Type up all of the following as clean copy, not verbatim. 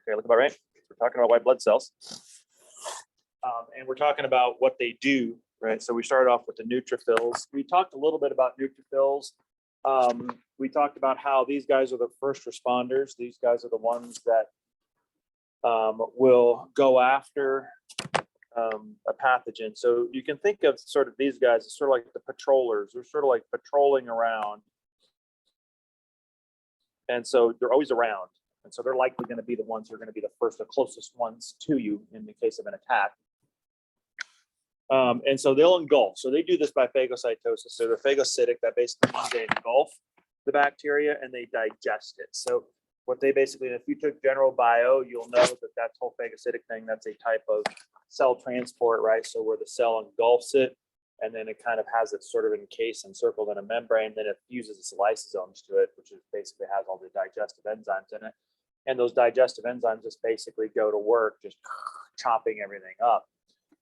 Okay, look about right. We're talking about white blood cells. And we're talking about what they do, right? So we started off with the neutrophils. We talked a little bit about neutrophils. We talked about how these guys are the first responders. These guys are the ones that will go after a pathogen. So you can think of sort of these guys as sort of like the patrollers. They're sort of like patrolling around. And so they're always around. And so they're likely going to be the ones who are going to be the first, the closest ones to you in the case of an attack. And so they'll engulf. So they do this by phagocytosis. So they're phagocytic. That basically means they engulf the bacteria and they digest it. So what they basically, if you took general bio, you'll know that that whole phagocytic thing, that's a type of cell transport, right? So where the cell engulfs it, and then it kind of has it sort of encased and circled in a membrane, then it fuses its lysosomes to it, which is basically has all the digestive enzymes in it. And those digestive enzymes just basically go to work, just chopping everything up.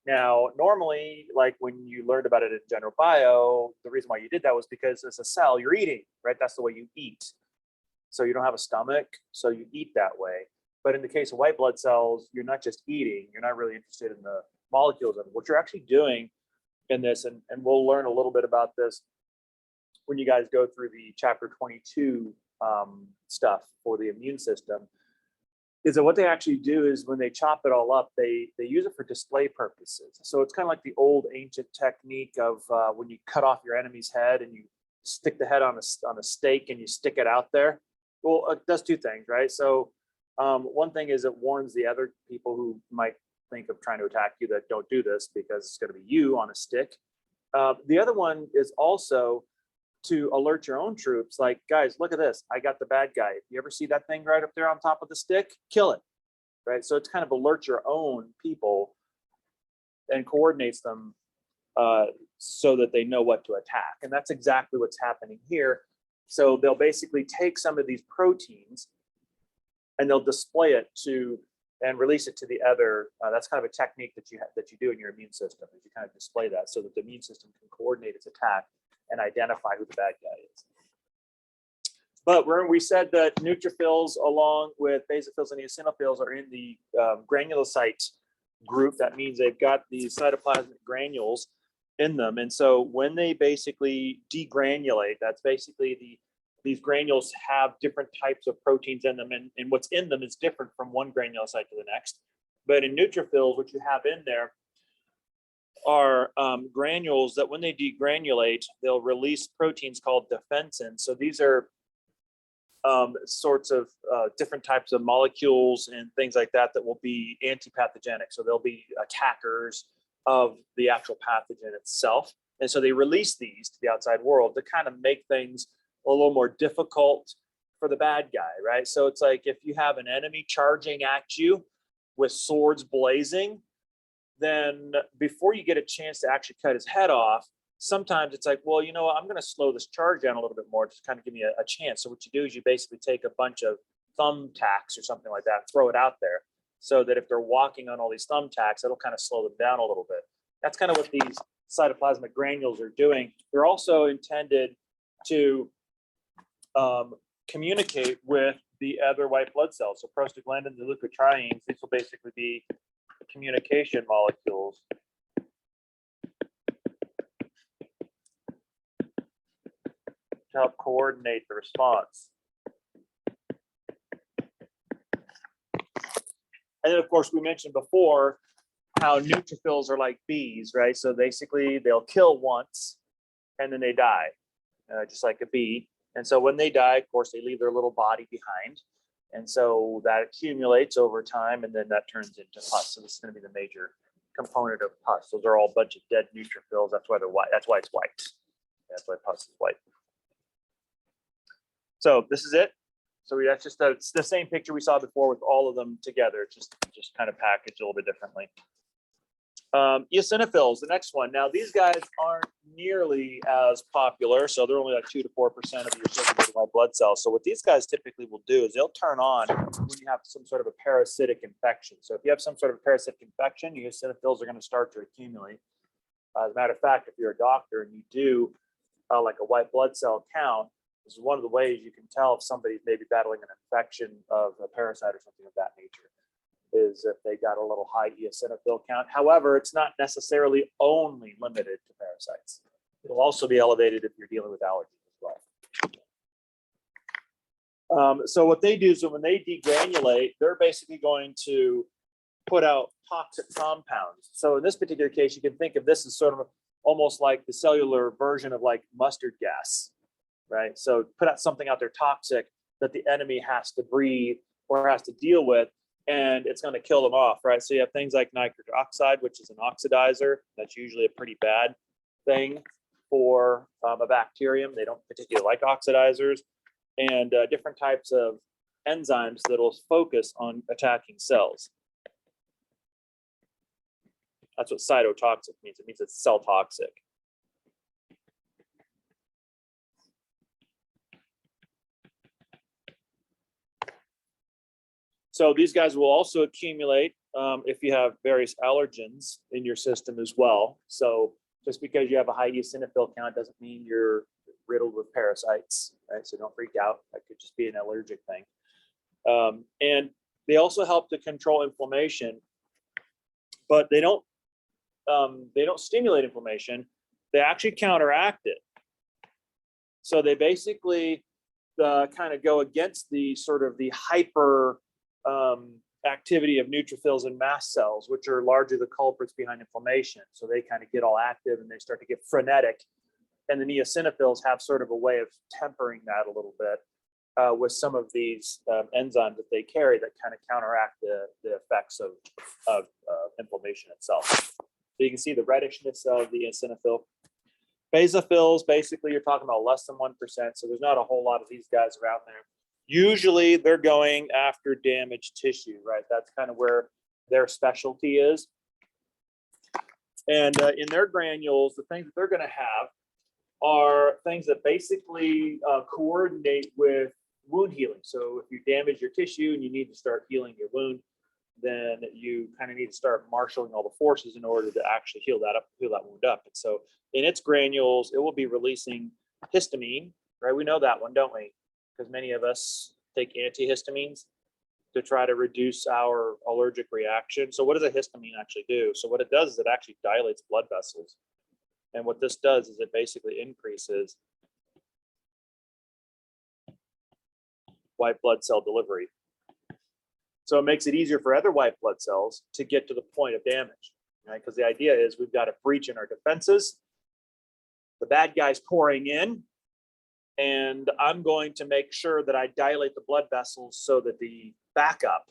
Now, normally, like when you learned about it in general bio, the reason why you did that was because as a cell, you're eating, right? That's the way you eat. So you don't have a stomach, so you eat that way. But in the case of white blood cells, you're not just eating, you're not really interested in the molecules of it. What you're actually doing in this, and we'll learn a little bit about this when you guys go through the chapter 22 stuff for the immune system, is that what they actually do is when they chop it all up, they use it for display purposes. So it's kind of like the old ancient technique of when you cut off your enemy's head and you stick the head on a stake and you stick it out there. Well, it does two things, right? So one thing is it warns the other people who might think of trying to attack you that don't do this because it's going to be you on a stick. The other one is also to alert your own troops, like, guys, look at this. I got the bad guy. If you ever see that thing right up there on top of the stick, kill it, right? So it's kind of alert your own people and coordinates them so that they know what to attack. And that's exactly what's happening here. So they'll basically take some of these proteins and they'll display it to and release it to the other. That's kind of a technique that you do in your immune system, is you kind of display that so that the immune system can coordinate its attack and identify who the bad guy is. But we said that neutrophils, along with basophils and eosinophils, are in the granulocyte group. That means they've got these cytoplasmic granules in them. And so when they basically degranulate, that's basically these granules have different types of proteins in them, and what's in them is different from one granulocyte to the next. But in neutrophils, what you have in there are granules that when they degranulate, they'll release proteins called defensins. So these are sorts of different types of molecules and things like that that will be antipathogenic. So they'll be attackers of the actual pathogen itself. And so they release these to the outside world to kind of make things a little more difficult for the bad guy, right? So it's like if you have an enemy charging at you with swords blazing, then before you get a chance to actually cut his head off, sometimes it's like, well, you know what, I'm going to slow this charge down a little bit more to kind of give me a chance. So what you do is you basically take a bunch of thumbtacks or something like that, throw it out there so that if they're walking on all these thumbtacks, it'll kind of slow them down a little bit. That's kind of what these cytoplasmic granules are doing. They're also intended to communicate with the other white blood cells. So prostaglandins and leukotrienes, these will basically be communication molecules. To help coordinate the response. And then, of course, we mentioned before how neutrophils are like bees, right? So basically, they'll kill once and then they die, just like a bee. And so when they die, of course, they leave their little body behind. And so that accumulates over time, and then that turns into pus. So this is going to be the major component of pus. Those are all a bunch of dead neutrophils. That's why they're white. That's why it's white. That's why pus is white. So this is it. So that's just it's the same picture we saw before with all of them together, just kind of packaged a little bit differently. Eosinophils, the next one. Now these guys aren't nearly as popular, so they're only like 2 to 4% of your circulating white blood cells. So what these guys typically will do is they'll turn on when you have some sort of a parasitic infection. So if you have some sort of parasitic infection, eosinophils are going to start to accumulate. As a matter of fact, if you're a doctor and you do like a white blood cell count, This is one of the ways you can tell if somebody's maybe battling an infection of a parasite or something of that nature, is if they got a little high eosinophil count. However, it's not necessarily only limited to parasites. It'll also be elevated if you're dealing with allergies as well. So what they do is when they degranulate, they're basically going to put out toxic compounds. So in this particular case, you can think of this as sort of almost like the cellular version of like mustard gas, right? So put out something out there toxic that the enemy has to breathe or has to deal with, and it's going to kill them off, right? So you have things like nitric oxide, which is an oxidizer. That's usually a pretty bad thing for a bacterium. They don't particularly like oxidizers, and different types of enzymes that will focus on attacking cells. That's what cytotoxic means. It means it's cell toxic. So these guys will also accumulate if you have various allergens in your system as well. So just because you have a high eosinophil count doesn't mean you're riddled with parasites, right? So don't freak out. That could just be an allergic thing. And they also help to control inflammation, but they don't stimulate inflammation. They actually counteract it. So they basically kind of go against the sort of the hyper activity of neutrophils and mast cells, which are largely the culprits behind inflammation. So they kind of get all active and they start to get frenetic. And the eosinophils have sort of a way of tempering that a little bit with some of these enzymes that they carry that kind of counteract the effects of inflammation itself. So you can see the reddishness of the eosinophil. Basophils, basically, you're talking about less than 1%. So there's not a whole lot of these guys around there. Usually they're going after damaged tissue, right? That's kind of where their specialty is. And in their granules, the things that they're going to have are things that basically coordinate with wound healing. So if you damage your tissue and you need to start healing your wound, then you kind of need to start marshaling all the forces in order to actually heal that wound up. And so in its granules, it will be releasing histamine, right? We know that one, don't we? Because many of us take antihistamines to try to reduce our allergic reaction. So what does a histamine actually do? So what it does is it actually dilates blood vessels. And what this does is it basically increases white blood cell delivery. So it makes it easier for other white blood cells to get to the point of damage, right? Because the idea is we've got a breach in our defenses. The bad guy's pouring in, and I'm going to make sure that I dilate the blood vessels so that the backup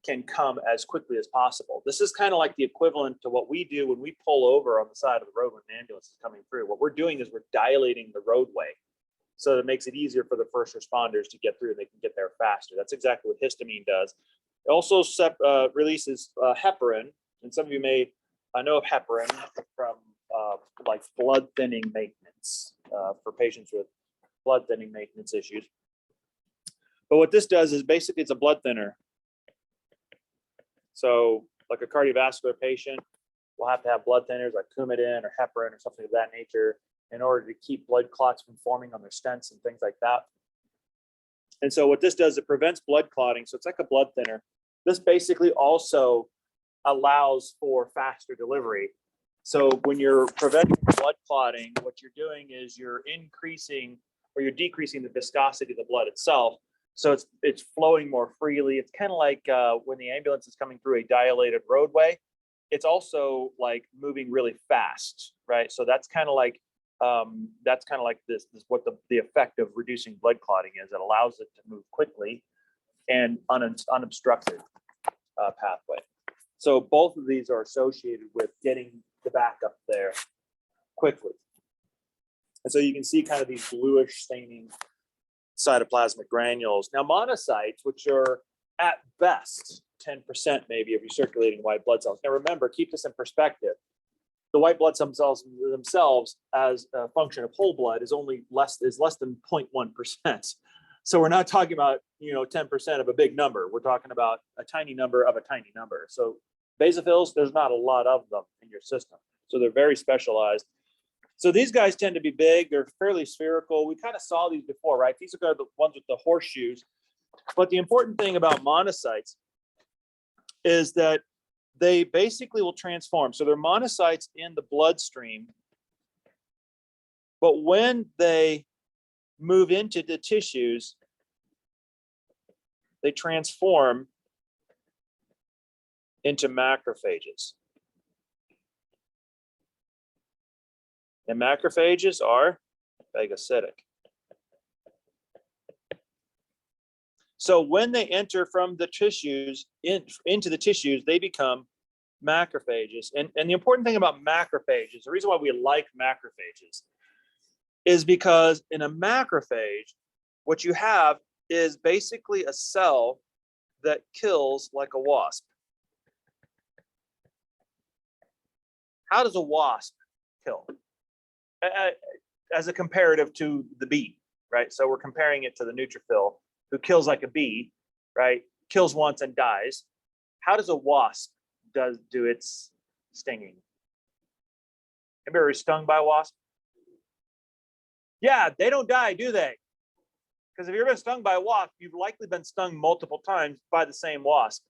can come as quickly as possible. This is kind of like the equivalent to what we do when we pull over on the side of the road when an ambulance is coming through. What we're doing is we're dilating the roadway so that it makes it easier for the first responders to get through and they can get there faster. That's exactly what histamine does. It also releases heparin, and some of you may know of heparin from like blood thinning maintenance for patients with blood thinning maintenance issues. But what this does is basically it's a blood thinner. So like a cardiovascular patient will have to have blood thinners like Coumadin or heparin or something of that nature in order to keep blood clots from forming on their stents and things like that. And so what this does, it prevents blood clotting. So it's like a blood thinner. This basically also allows for faster delivery. So when you're preventing blood clotting, what you're doing is you're increasing or you're decreasing the viscosity of the blood itself. So it's flowing more freely. It's kind of like when the ambulance is coming through a dilated roadway, it's also like moving really fast, right? So that's kind of like this what the effect of reducing blood clotting is. It allows it to move quickly and unobstructed pathway. So both of these are associated with getting the backup there quickly. And so you can see kind of these bluish staining cytoplasmic granules. Now monocytes, which are at best 10% maybe of your circulating white blood cells. Now remember, keep this in perspective. The white blood cells themselves as a function of whole blood is less than 0.1%. So we're not talking about 10% of a big number. We're talking about a tiny number of a tiny number. So basophils, there's not a lot of them in your system. So they're very specialized. So these guys tend to be big. They're fairly spherical. We kind of saw these before, right? These are the ones with the horseshoes. But the important thing about monocytes is that they basically will transform. So they're monocytes in the bloodstream. But when they move into the tissues, they transform into macrophages. And macrophages are phagocytic. So when they enter from the tissues into the tissues, they become macrophages. And the important thing about macrophages, the reason why we like macrophages, is because in a macrophage, what you have is basically a cell that kills like a wasp. How does a wasp kill? As a comparative to the bee, right? So we're comparing it to the neutrophil, who kills like a bee, right? Kills once and dies. How does a wasp do its stinging? Have you ever stung by a wasp? Yeah, they don't die, do they? Because if you've ever been stung by a wasp, you've likely been stung multiple times by the same wasp,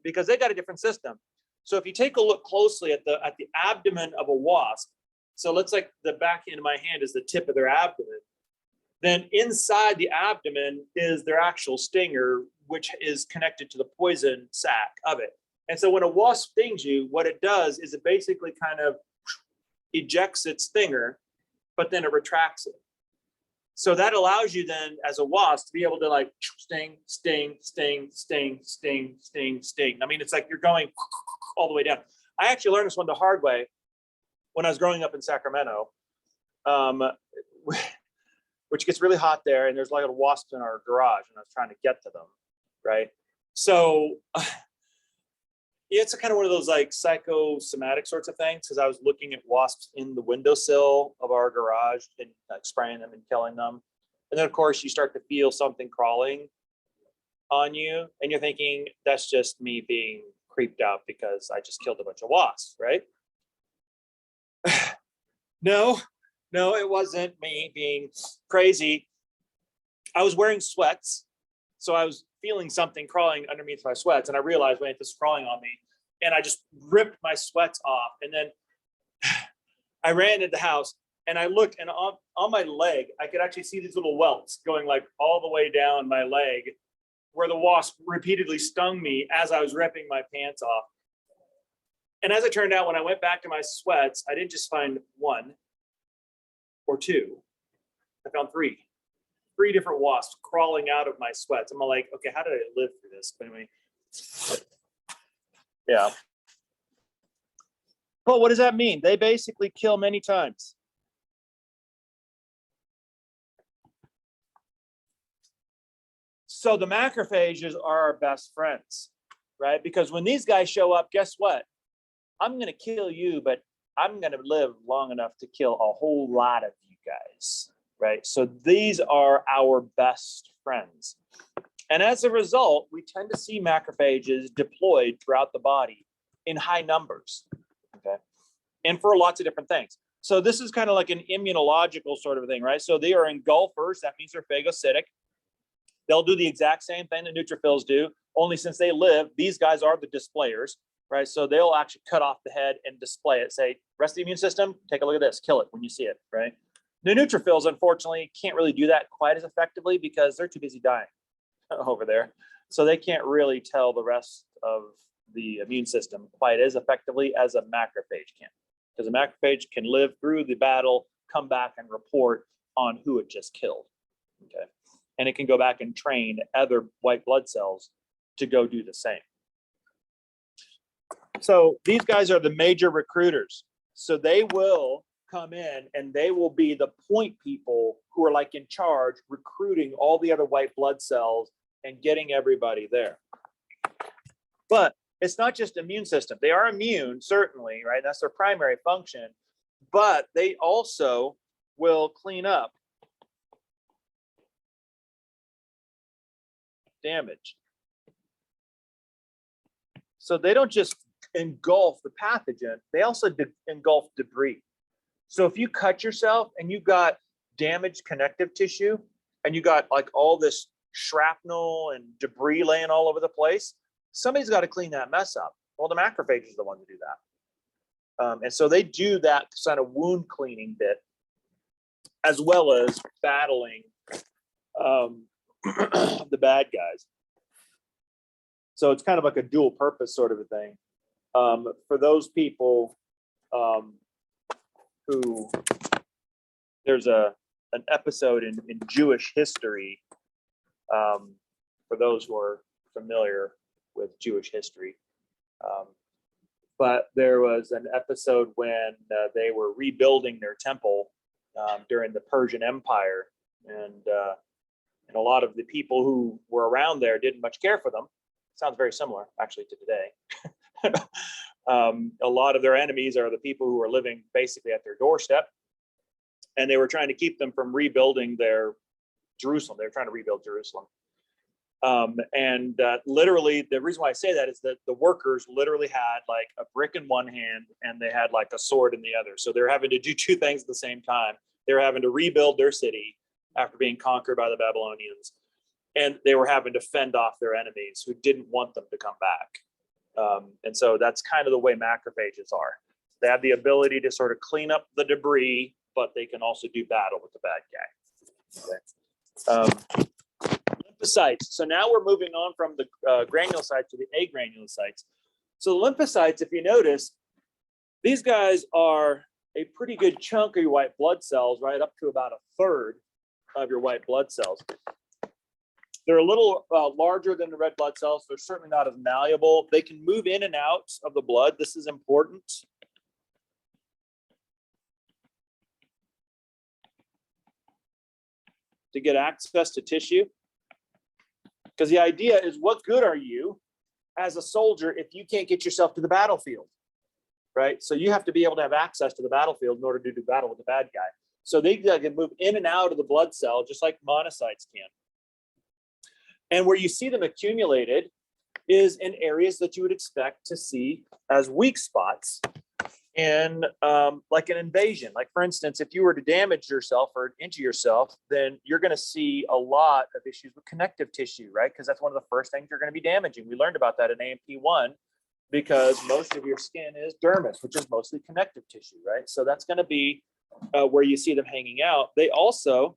because they got a different system. So if you take a look closely at the abdomen of a wasp, so let's like the back end of my hand is the tip of their abdomen. Then inside the abdomen is their actual stinger, which is connected to the poison sac of it. And so when a wasp stings you, what it does is it basically kind of ejects its stinger, but then it retracts it. So that allows you then as a wasp to be able to like sting, sting, sting, sting, sting, sting, sting. I mean, it's like you're going all the way down. I actually learned this one the hard way when I was growing up in Sacramento, which gets really hot there, and there's like a lot of wasps in our garage, and I was trying to get to them, right? So it's a kind of one of those like psychosomatic sorts of things, because I was looking at wasps in the windowsill of our garage and like spraying them and killing them. And then of course you start to feel something crawling on you, and you're thinking that's just me being creeped out because I just killed a bunch of wasps, right? No, it wasn't me being crazy. I was wearing sweats, so I was feeling something crawling underneath my sweats, and I realized, wait, this is crawling on me, and I just ripped my sweats off, and then I ran into the house, and I looked, and on my leg, I could actually see these little welts going like all the way down my leg, where the wasp repeatedly stung me as I was ripping my pants off. And as it turned out, when I went back to my sweats, I didn't just find one or two. I found three different wasps crawling out of my sweats. I'm like, okay, how did I live through this? But anyway, yeah. But what does that mean? They basically kill many times. So the macrophages are our best friends, right? Because when these guys show up, guess what? I'm going to kill you, but I'm going to live long enough to kill a whole lot of you guys, right? So these are our best friends. And as a result, we tend to see macrophages deployed throughout the body in high numbers, okay? And for lots of different things. So this is kind of like an immunological sort of thing, right? So they are engulfers. That means they're phagocytic. They'll do the exact same thing that neutrophils do, only since they live, these guys are the displayers, right? So they'll actually cut off the head and display it. Say, rest of the immune system, take a look at this, kill it when you see it, right? The neutrophils, unfortunately, can't really do that quite as effectively because they're too busy dying over there. So they can't really tell the rest of the immune system quite as effectively as a macrophage can. Because a macrophage can live through the battle, come back and report on who it just killed, okay? And it can go back and train other white blood cells to go do the same. So these guys are the major recruiters. So they will come in and they will be the point people who are like in charge, recruiting all the other white blood cells and getting everybody there. But it's not just immune system. They are immune, certainly, right? That's their primary function, but they also will clean up damage. So they don't just engulf the pathogen, they also engulf debris. So if you cut yourself and you've got damaged connective tissue and you got like all this shrapnel and debris laying all over the place, somebody's got to clean that mess up. Well, the macrophages are the ones to do that. And so they do that kind of wound cleaning bit, as well as battling the bad guys. So it's kind of like a dual purpose sort of a thing. For those people who, there's an episode in Jewish history, for those who are familiar with Jewish history. But there was an episode when they were rebuilding their temple during the Persian Empire, and a lot of the people who were around there didn't much care for them. Sounds very similar, actually, to today. A lot of their enemies are the people who are living basically at their doorstep, and they were trying to keep them from rebuilding their Jerusalem. They were trying to rebuild Jerusalem. Literally, the reason why I say that is that the workers literally had like a brick in one hand and they had like a sword in the other. So they're having to do two things at the same time. They were having to rebuild their city after being conquered by the Babylonians, and they were having to fend off their enemies who didn't want them to come back. And so that's kind of the way macrophages are. They have the ability to sort of clean up the debris, but they can also do battle with the bad guy. Okay. Lymphocytes. So now we're moving on from the granulocytes to the agranulocytes. So the lymphocytes, if you notice, these guys are a pretty good chunk of your white blood cells, right up to about a third of your white blood cells. They're a little larger than the red blood cells. They're certainly not as malleable. They can move in and out of the blood. This is important. To get access to tissue. Because the idea is, what good are you as a soldier if you can't get yourself to the battlefield, right? So you have to be able to have access to the battlefield in order to do battle with the bad guy. So they can move in and out of the blood cell just like monocytes can. And where you see them accumulated is in areas that you would expect to see as weak spots in like an invasion. Like, for instance, if you were to damage yourself or injure yourself, then you're going to see a lot of issues with connective tissue, right? Because that's one of the first things you're going to be damaging. We learned about that in AMP1, because most of your skin is dermis, which is mostly connective tissue, right? So that's going to be where you see them hanging out. They also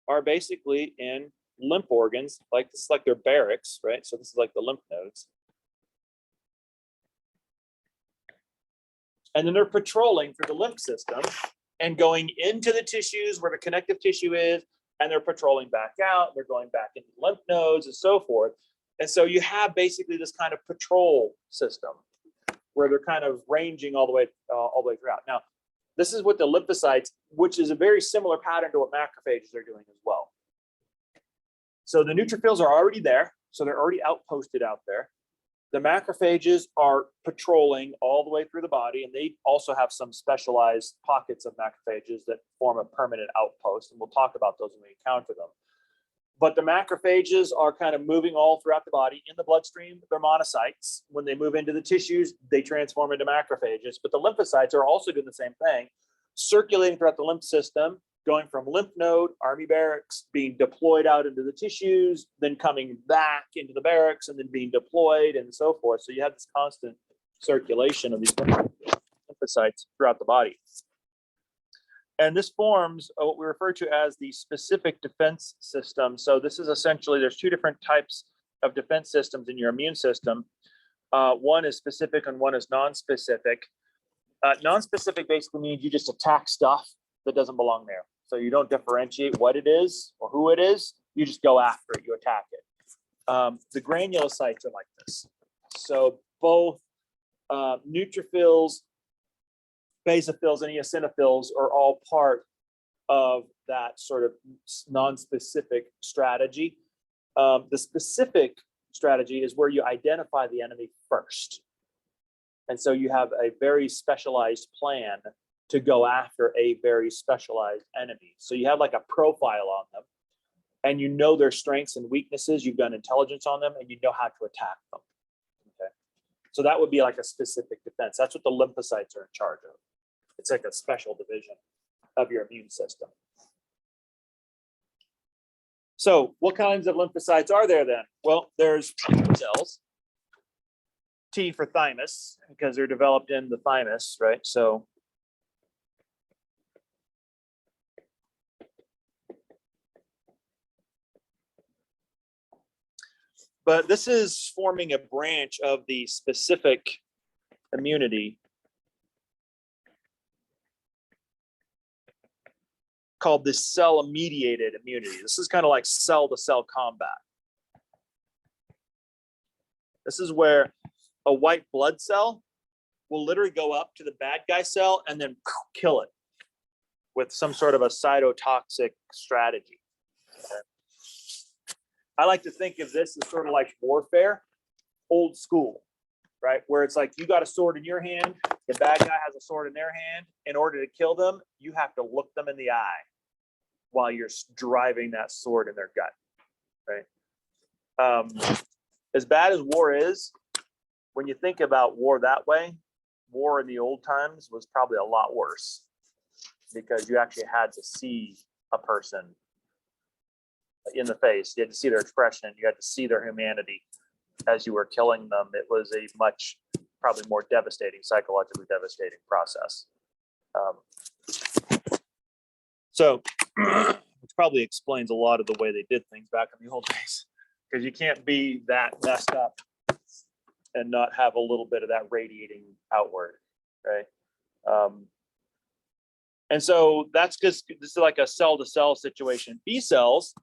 are basically in lymph organs, like this is like their barracks, right? So this is like the lymph nodes. And then they're patrolling through the lymph system and going into the tissues where the connective tissue is, and they're patrolling back out. They're going back into the lymph nodes and so forth. And so you have basically this kind of patrol system where they're kind of ranging all the way throughout. Now, this is with the lymphocytes, which is a very similar pattern to what macrophages are doing as well. So the neutrophils are already there, so they're already outposted out there. The macrophages are patrolling all the way through the body, and they also have some specialized pockets of macrophages that form a permanent outpost, and we'll talk about those when we encounter them. But the macrophages are kind of moving all throughout the body. In the bloodstream, they're monocytes. When they move into the tissues, they transform into macrophages. But the lymphocytes are also doing the same thing, circulating throughout the lymph system, going from lymph node, army barracks, being deployed out into the tissues, then coming back into the barracks, and then being deployed and so forth. So you have this constant circulation of these lymphocytes throughout the body. And this forms what we refer to as the specific defense system. So this is essentially, there's two different types of defense systems in your immune system. One is specific and one is non-specific. Non-specific basically means you just attack stuff that doesn't belong there. So you don't differentiate what it is or who it is. You just go after it, you attack it. The granulocytes are like this. So both neutrophils, basophils, and eosinophils are all part of that sort of non-specific strategy. The specific strategy is where you identify the enemy first. And so you have a very specialized plan to go after a very specialized enemy. So you have like a profile on them, and you know their strengths and weaknesses. You've done intelligence on them, and you know how to attack them. Okay, so that would be like a specific defense. That's what the lymphocytes are in charge of. It's like a special division. of your immune system. So what kinds of lymphocytes are there then? Well, there's T cells. T for thymus, because they're developed in the thymus, right? So but this is forming a branch of the specific immunity called the cell-mediated immunity. This is kind of like cell-to-cell combat. This is where a white blood cell will literally go up to the bad guy cell and then kill it with some sort of a cytotoxic strategy. I like to think of this as sort of like warfare, old school, right? Where it's like you got a sword in your hand, the bad guy has a sword in their hand. In order to kill them, you have to look them in the eye while you're driving that sword in their gut, right? As bad as war is, when you think about war that way, war in the old times was probably a lot worse because you actually had to see a person in the face. You had to see their expression. You had to see their humanity as you were killing them. It was a much, probably more devastating, psychologically devastating process. Which probably explains a lot of the way they did things back in the old days, because you can't be that messed up and not have a little bit of that radiating outward, right? And so that's just, this is like a cell-to-cell situation. B cells,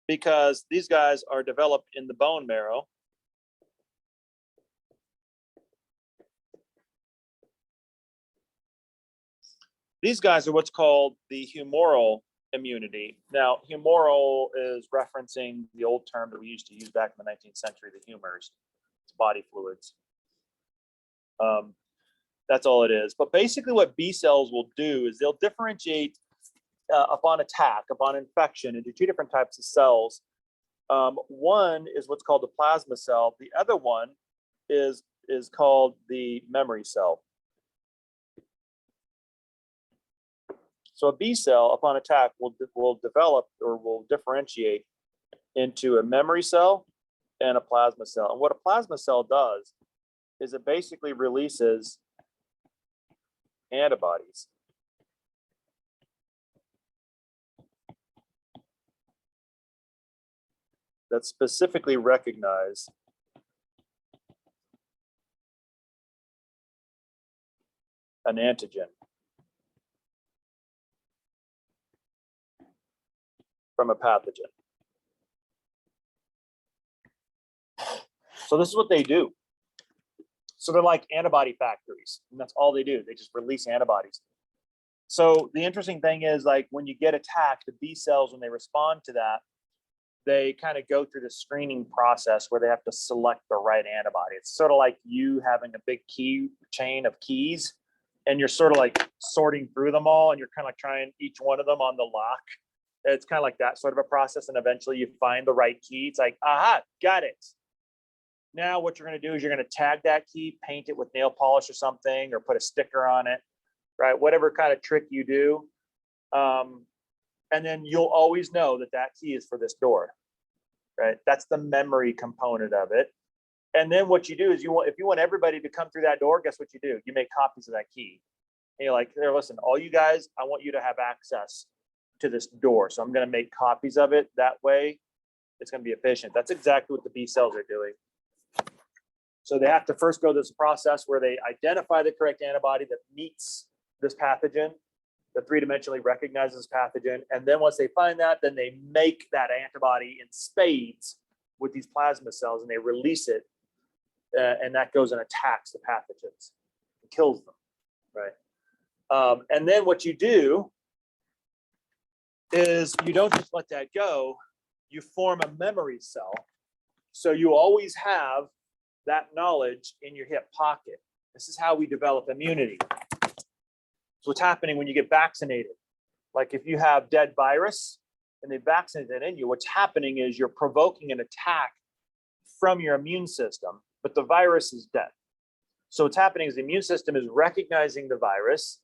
because these guys are developed in the bone marrow. These guys are what's called the humoral immunity. Now, humoral is referencing the old term that we used to use back in the 19th century, the humors. It's body fluids. That's all it is. But basically what B cells will do is they'll differentiate upon attack, upon infection, into two different types of cells. One is what's called the plasma cell. The other one is called the memory cell. So a B cell, upon attack, will develop or will differentiate into a memory cell and a plasma cell. And what a plasma cell does is it basically releases antibodies. That specifically recognize an antigen from a pathogen. So this is what they do. So they're like antibody factories, and that's all they do. They just release antibodies. So the interesting thing is, like, when you get attacked, the B cells, when they respond to that, they kind of go through the screening process where they have to select the right antibody. It's sort of like you having a big key chain of keys, and you're sort of like sorting through them all, and you're kind of like trying each one of them on the lock. It's kind of like that sort of a process, and eventually you find the right key. It's like, aha, got it. Now what you're going to do is you're going to tag that key, paint it with nail polish or something, or put a sticker on it, right? Whatever kind of trick you do. And then you'll always know that that key is for this door, right? That's the memory component of it. And then what you do is if you want everybody to come through that door, guess what you do? You make copies of that key. And you're like, here, listen, all you guys, I want you to have access to this door. So I'm going to make copies of it. That way it's going to be efficient. That's exactly what the B cells are doing. So they have to first go this process where they identify the correct antibody that meets this pathogen, that three-dimensionally recognizes pathogen. And then once they find that, then they make that antibody in spades with these plasma cells, and they release it. And that goes and attacks the pathogens and kills them, right? And then what you do is you don't just let that go, you form a memory cell. So you always have that knowledge in your hip pocket. This is how we develop immunity. So what's happening when you get vaccinated? Like if you have dead virus and they vaccinate that in you, what's happening is you're provoking an attack from your immune system, but the virus is dead. So what's happening is the immune system is recognizing the virus,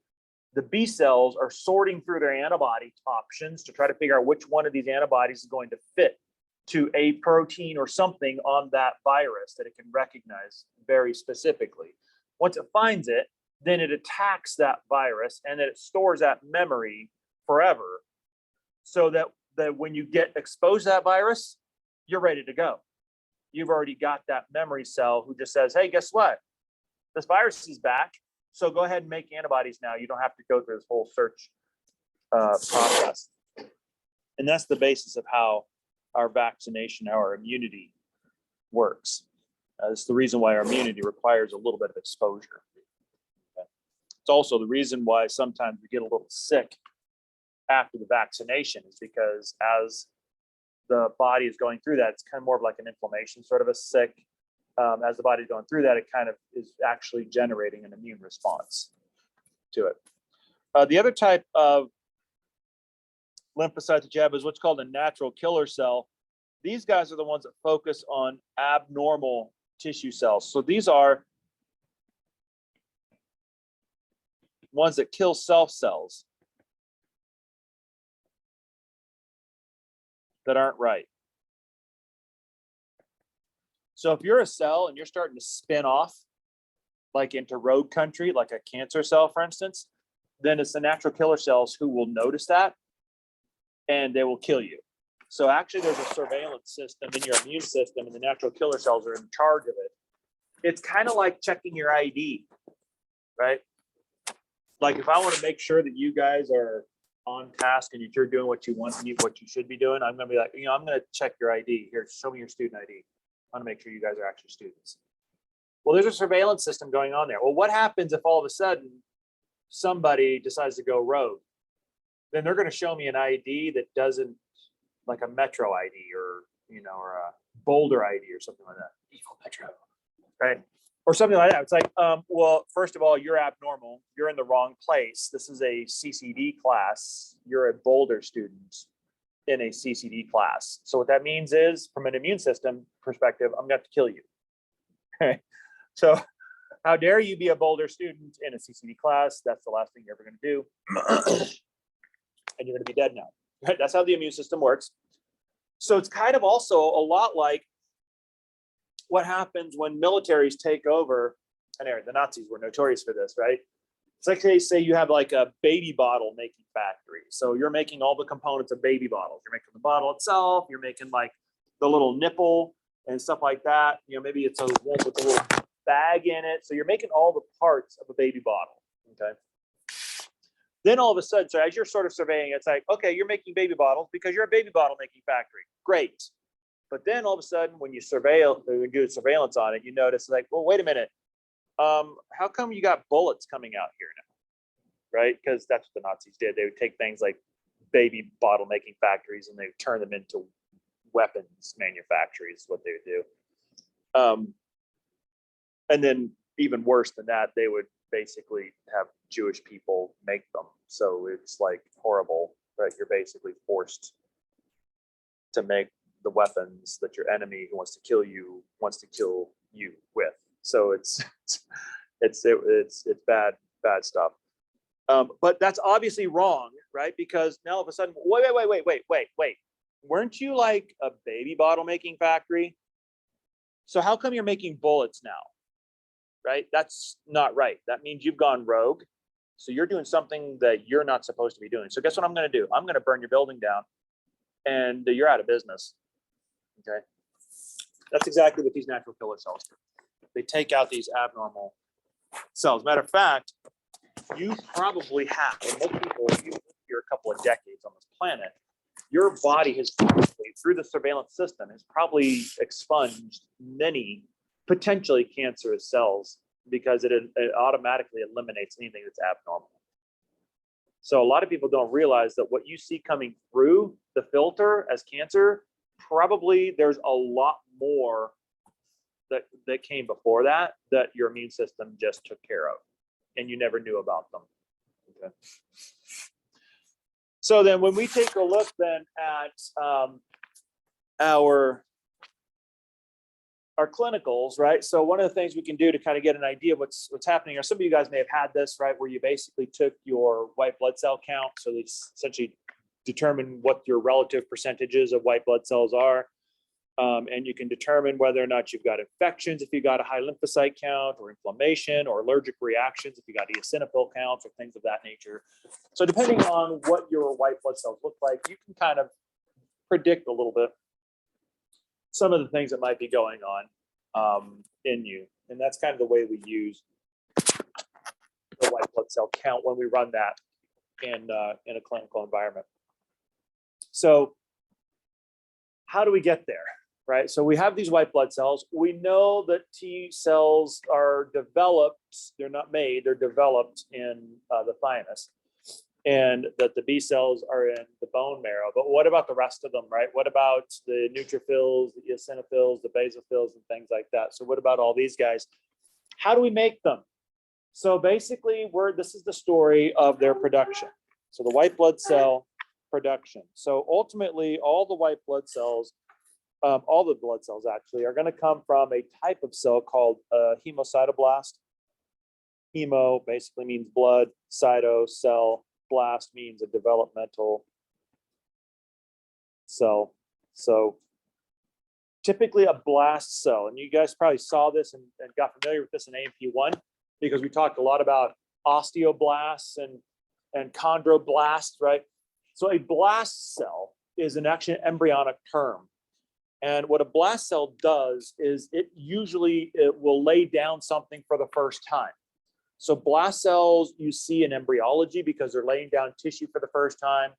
the B cells are sorting through their antibody options to try to figure out which one of these antibodies is going to fit to a protein or something on that virus that it can recognize very specifically. Once it finds it, then it attacks that virus and then it stores that memory forever, so that when you get exposed to that virus, you're ready to go. You've already got that memory cell who just says, hey, guess what? This virus is back. So go ahead and make antibodies now. You don't have to go through this whole search process. And that's the basis of how our vaccination, our immunity works. It's the reason why our immunity requires a little bit of exposure. Okay. It's also the reason why sometimes we get a little sick after the vaccination, is because as the body is going through that, it's kind of more of like an inflammation sort of a sick. As the body's going through that, it kind of is actually generating an immune response to it. The other type of lymphocyte that you have is what's called a natural killer cell. These guys are the ones that focus on abnormal tissue cells. So these are ones that kill self cells that aren't right. So if you're a cell and you're starting to spin off like into rogue country, like a cancer cell, for instance, then it's the natural killer cells who will notice that and they will kill you. So actually there's a surveillance system in your immune system and the natural killer cells are in charge of it. It's kind of like checking your ID, right? Like if I want to make sure that you guys are on task and you're doing what you want and what you should be doing, I'm going to be like, I'm going to check your ID. Here, show me your student ID. I want to make sure you guys are actually students. Well, there's a surveillance system going on there. Well, what happens if all of a sudden somebody decides to go rogue? Then they're going to show me an ID that doesn't, like a Metro ID or, or a Boulder ID or something like that. Evil Metro, right? Or something like that. It's like, well, first of all, you're abnormal. You're in the wrong place. This is a CCD class. You're a Boulder student in a CCD class. So what that means is, from an immune system perspective, I'm going to have to kill you. Okay. So how dare you be a Boulder student in a CCD class? That's the last thing you're ever going to do. And you're going to be dead now. Right? That's how the immune system works. So it's kind of also a lot like what happens when militaries take over. And the Nazis were notorious for this, right? It's like they say you have like a baby bottle making factory. So you're making all the components of baby bottles. You're making the bottle itself. You're making like the little nipple and stuff like that. Maybe it's a one with a little bag in it. So you're making all the parts of a baby bottle. Okay. Then all of a sudden, so as you're sort of surveying, it's like, okay, you're making baby bottles because you're a baby bottle making factory. Great. But then all of a sudden, when you do surveillance on it, you notice like, well, wait a minute. How come you got bullets coming out here now? Right? Because that's what the Nazis did. They would take things like baby bottle making factories and they would turn them into weapons manufactories, is what they would do. And then even worse than that, they would basically have Jewish people make them. So it's like horrible that you're basically forced to make the weapons that your enemy who wants to kill you wants to kill you with. So it's bad stuff. But that's obviously wrong, right? Because now all of a sudden, wait. Weren't you like a baby bottle making factory? So how come you're making bullets now? Right? That's not right. That means you've gone rogue. So you're doing something that you're not supposed to be doing. So guess what I'm going to do? I'm going to burn your building down and you're out of business. Okay. That's exactly what these natural killer cells do. They take out these abnormal cells. Matter of fact, you probably have, and most people, you live here a couple of decades on this planet, your body has probably, through the surveillance system, has probably expunged many potentially cancerous cells because it automatically eliminates anything that's abnormal. So a lot of people don't realize that what you see coming through the filter as cancer, probably there's a lot more that came before that your immune system just took care of and you never knew about them. Okay. So then when we take a look then at our our clinicals, right? So one of the things we can do to kind of get an idea of what's happening, or some of you guys may have had this, right, where you basically took your white blood cell count, so they essentially determine what your relative percentages of white blood cells are, and you can determine whether or not you've got infections if you got a high lymphocyte count, or inflammation, or allergic reactions if you got eosinophil counts, or things of that nature. So depending on what your white blood cells look like, you can kind of predict a little bit some of the things that might be going on in you. And that's kind of the way we use the white blood cell count when we run that in a clinical environment. So how do we get there, right? So we have these white blood cells. We know that T cells are developed, they're not made, they're developed in the thymus, and that the B cells are in the bone marrow. But what about the rest of them, right? What about the neutrophils, the eosinophils, the basophils, and things like that? So what about all these guys? How do we make them? So basically, this is the story of their production. So the white blood cell production. So ultimately, all the white blood cells, all the blood cells actually, are going to come from a type of cell called hemocytoblast. Hemo basically means blood, cyto, cell. Blast means a developmental cell. So typically a blast cell, and you guys probably saw this and got familiar with this in AMP1, because we talked a lot about osteoblasts and chondroblasts, right? So a blast cell is an actually embryonic term. And what a blast cell does is it will lay down something for the first time. So blast cells you see in embryology because they're laying down tissue for the first time.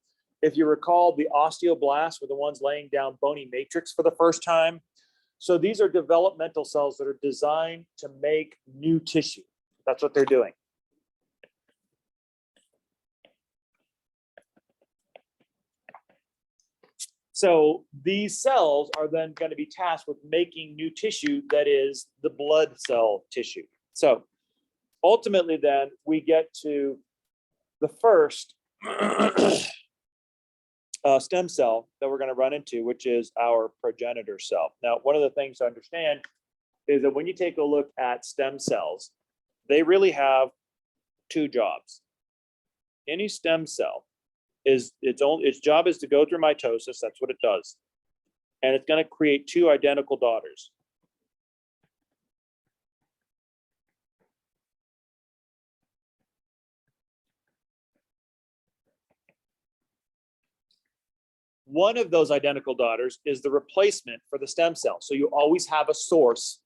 If you recall, the osteoblasts were the ones laying down bony matrix for the first time. So these are developmental cells that are designed to make new tissue. That's what they're doing. So these cells are then going to be tasked with making new tissue that is the blood cell tissue. So ultimately, then we get to the first stem cell that we're going to run into, which is our progenitor cell. Now, one of the things to understand is that when you take a look at stem cells, they really have two jobs. Any stem cell its job is to go through mitosis. That's what it does, and it's going to create two identical daughters. One of those identical daughters is the replacement for the stem cell. So you always have a source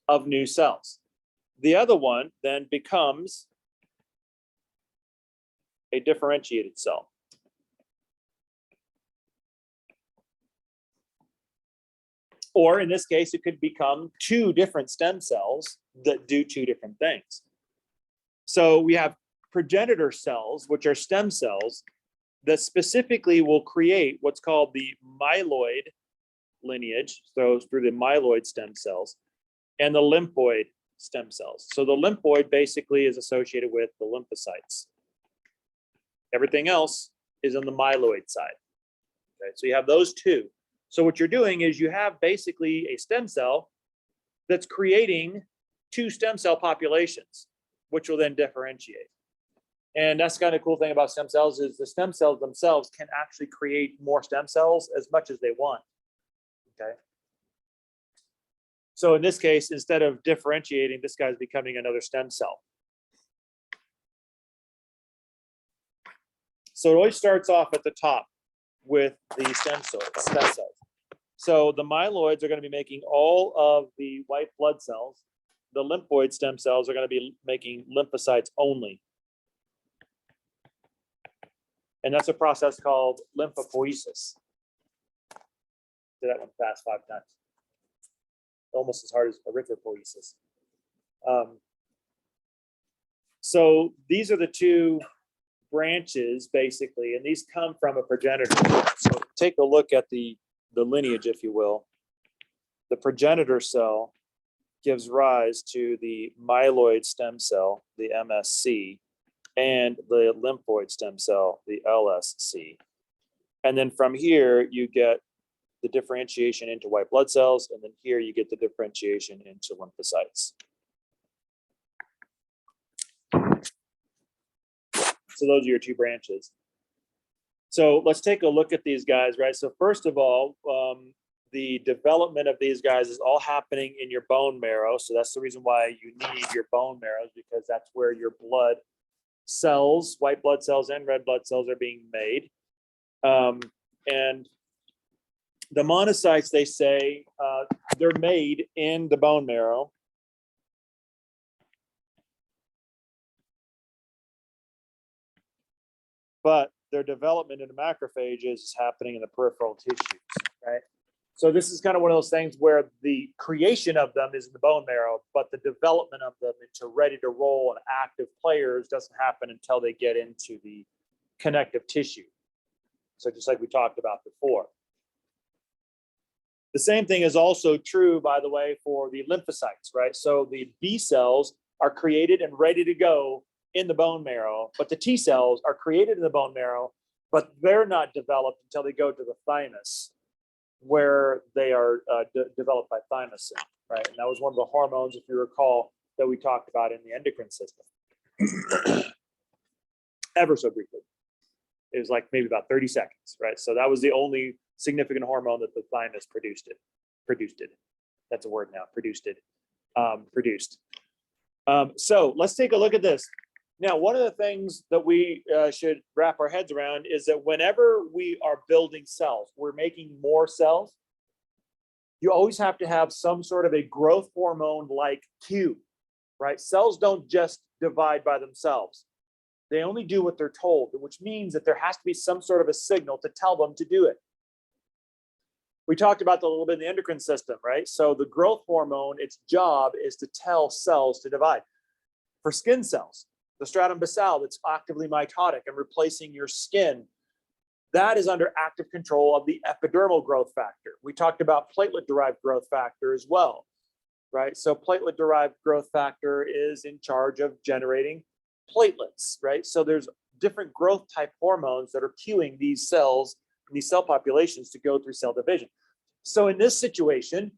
of new cells. The other one then becomes a differentiated cell. Or in this case, it could become two different stem cells that do two different things. So we have progenitor cells, which are stem cells that specifically will create what's called the myeloid lineage, so through the myeloid stem cells, and the lymphoid stem cells. So the lymphoid basically is associated with the lymphocytes. Everything else is on the myeloid side. Okay, so you have those two. So what you're doing is you have basically a stem cell that's creating two stem cell populations, which will then differentiate. And that's kind of cool thing about stem cells is the stem cells themselves can actually create more stem cells as much as they want. Okay. So in this case, instead of differentiating, this guy's becoming another stem cell. So it always starts off at the top with the stem cells. So the myeloids are going to be making all of the white blood cells. The lymphoid stem cells are going to be making lymphocytes only. And that's a process called lymphopoiesis. Did that one fast 5 times. Almost as hard as erythropoiesis. So these are the two branches, basically, and these come from a progenitor. So take a look at the lineage, if you will. The progenitor cell gives rise to the myeloid stem cell, the MSC, and the lymphoid stem cell, the LSC. And then from here, you get the differentiation into white blood cells, and then here you get the differentiation into lymphocytes. So those are your two branches. So let's take a look at these guys, right? So first of all, the development of these guys is all happening in your bone marrow. So that's the reason why you need your bone marrow, because that's where your blood cells, white blood cells and red blood cells, are being made. And the monocytes, they say, they're made in the bone marrow. But their development into macrophages is happening in the peripheral tissues, right? So this is kind of one of those things where the creation of them is in the bone marrow, but the development of them into ready to roll and active players doesn't happen until they get into the connective tissue. So just like we talked about before. The same thing is also true, by the way, for the lymphocytes, right? So the B cells are created and ready to go in the bone marrow, but the T cells are created in the bone marrow, but they're not developed until they go to the thymus, where they are developed by thymosin, right? And that was one of the hormones, if you recall, that we talked about in the endocrine system. Ever so briefly. It was like maybe about 30 seconds, right? So that was the only significant hormone that the thymus produced. That's a word now, produced. So let's take a look at this. Now, one of the things that we should wrap our heads around is that whenever we are building cells, we're making more cells, you always have to have some sort of a growth hormone like cue, right? Cells don't just divide by themselves. They only do what they're told, which means that there has to be some sort of a signal to tell them to do it. We talked about that a little bit in the endocrine system, right? So the growth hormone, its job is to tell cells to divide. For skin cells, the stratum basal that's actively mitotic and replacing your skin, that is under active control of the epidermal growth factor. We talked about platelet-derived growth factor as well, right? So platelet-derived growth factor is in charge of generating platelets, right? So there's different growth type hormones that are cueing these cells, these cell populations to go through cell division. So in this situation,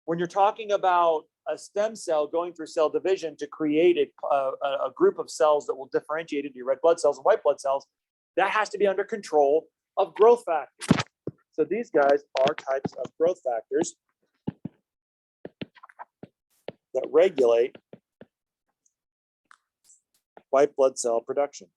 when you're talking about a stem cell going through cell division to create a group of cells that will differentiate into your red blood cells and white blood cells, that has to be under control of growth factors. So these guys are types of growth factors that regulate white blood cell production.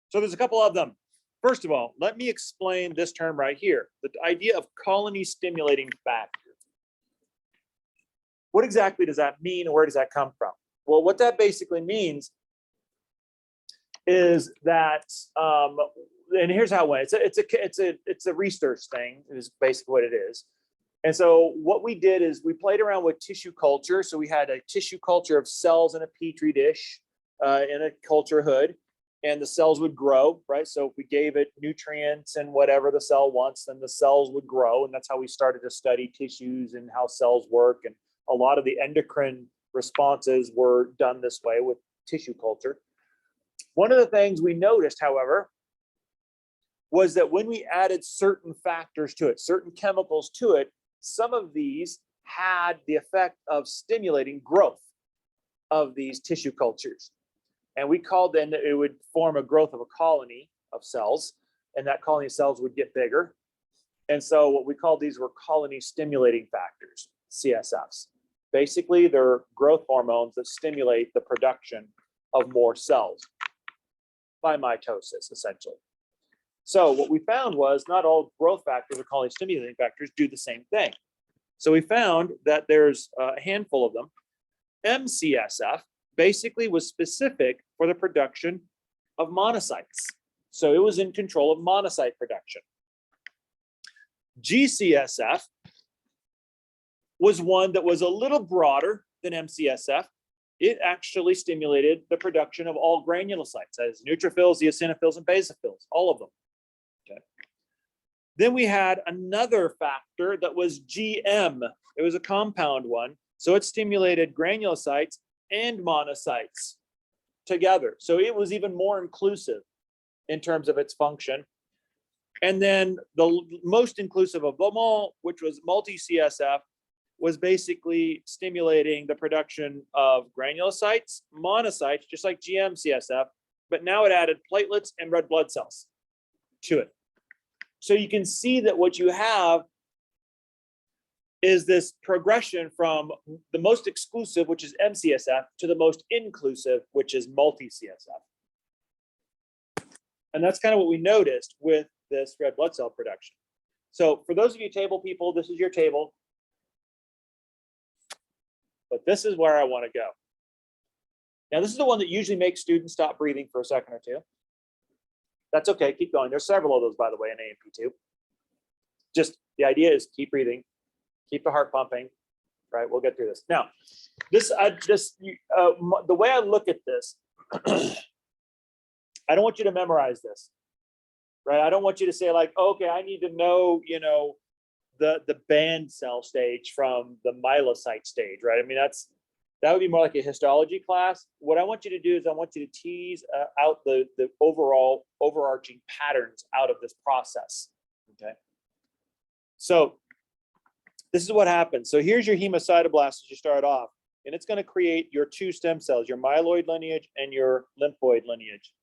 So there's a couple of them. First of all, let me explain this term right here, the idea of colony stimulating factor. What exactly does that mean, and where does that come from? Well, what that basically means is that, and here's how it went. It's a research thing, is basically what it is. And so what we did is we played around with tissue culture. So we had a tissue culture of cells in a petri dish in a culture hood, and the cells would grow, right? So if we gave it nutrients and whatever the cell wants, then the cells would grow. And that's how we started to study tissues and how cells work. And a lot of the endocrine responses were done this way with tissue culture. One of the things we noticed, however, was that when we added certain factors to it, certain chemicals to it, some of these had the effect of stimulating growth of these tissue cultures. And we called then it would form a growth of a colony of cells, and that colony of cells would get bigger. And so what we called these were colony stimulating factors, CSFs. Basically, they're growth hormones that stimulate the production of more cells by mitosis, essentially. So what we found was not all growth factors or colony stimulating factors do the same thing. So we found that there's a handful of them. MCSF basically was specific for the production of monocytes. So it was in control of monocyte production. GCSF was one that was a little broader than MCSF. It actually stimulated the production of all granulocytes, that is neutrophils, eosinophils, and basophils, all of them. Okay. Then we had another factor that was GM. It was a compound one. So it stimulated granulocytes and monocytes. together. So it was even more inclusive in terms of its function. And then the most inclusive of them all, which was multi-CSF, was basically stimulating the production of granulocytes, monocytes, just like GM-CSF, but now it added platelets and red blood cells to it. So you can see that what you have is this progression from the most exclusive, which is MCSF, to the most inclusive, which is multi-CSF. And that's kind of what we noticed with this red blood cell production. So for those of you table people, this is your table. But this is where I want to go. Now, this is the one that usually makes students stop breathing for a second or two. That's okay, keep going. There's several of those, by the way, in A&P2. Just the idea is keep breathing, keep the heart pumping, right? We'll get through this. Now, the way I look at this, I don't want you to memorize this, right? I don't want you to say like, okay, I need to know, the band cell stage from the myelocyte stage, right? I mean, that would be more like a histology class. What I want you to do is I want you to tease out the overall overarching patterns out of this process, okay? So this is what happens. So here's your hemocytoblast as you start off, and it's gonna create your two stem cells, your myeloid lineage and your lymphoid lineage.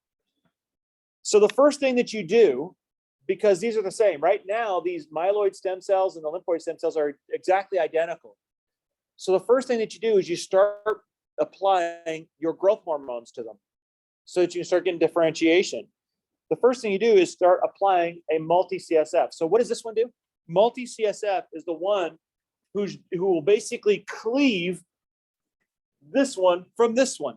So the first thing that you do, because these are the same, right now, these myeloid stem cells and the lymphoid stem cells are exactly identical. So the first thing that you do is you start applying your growth hormones to them so that you can start getting differentiation. The first thing you do is start applying a multi-CSF. So what does this one do? Multi-CSF is the one who will basically cleave this one from this one.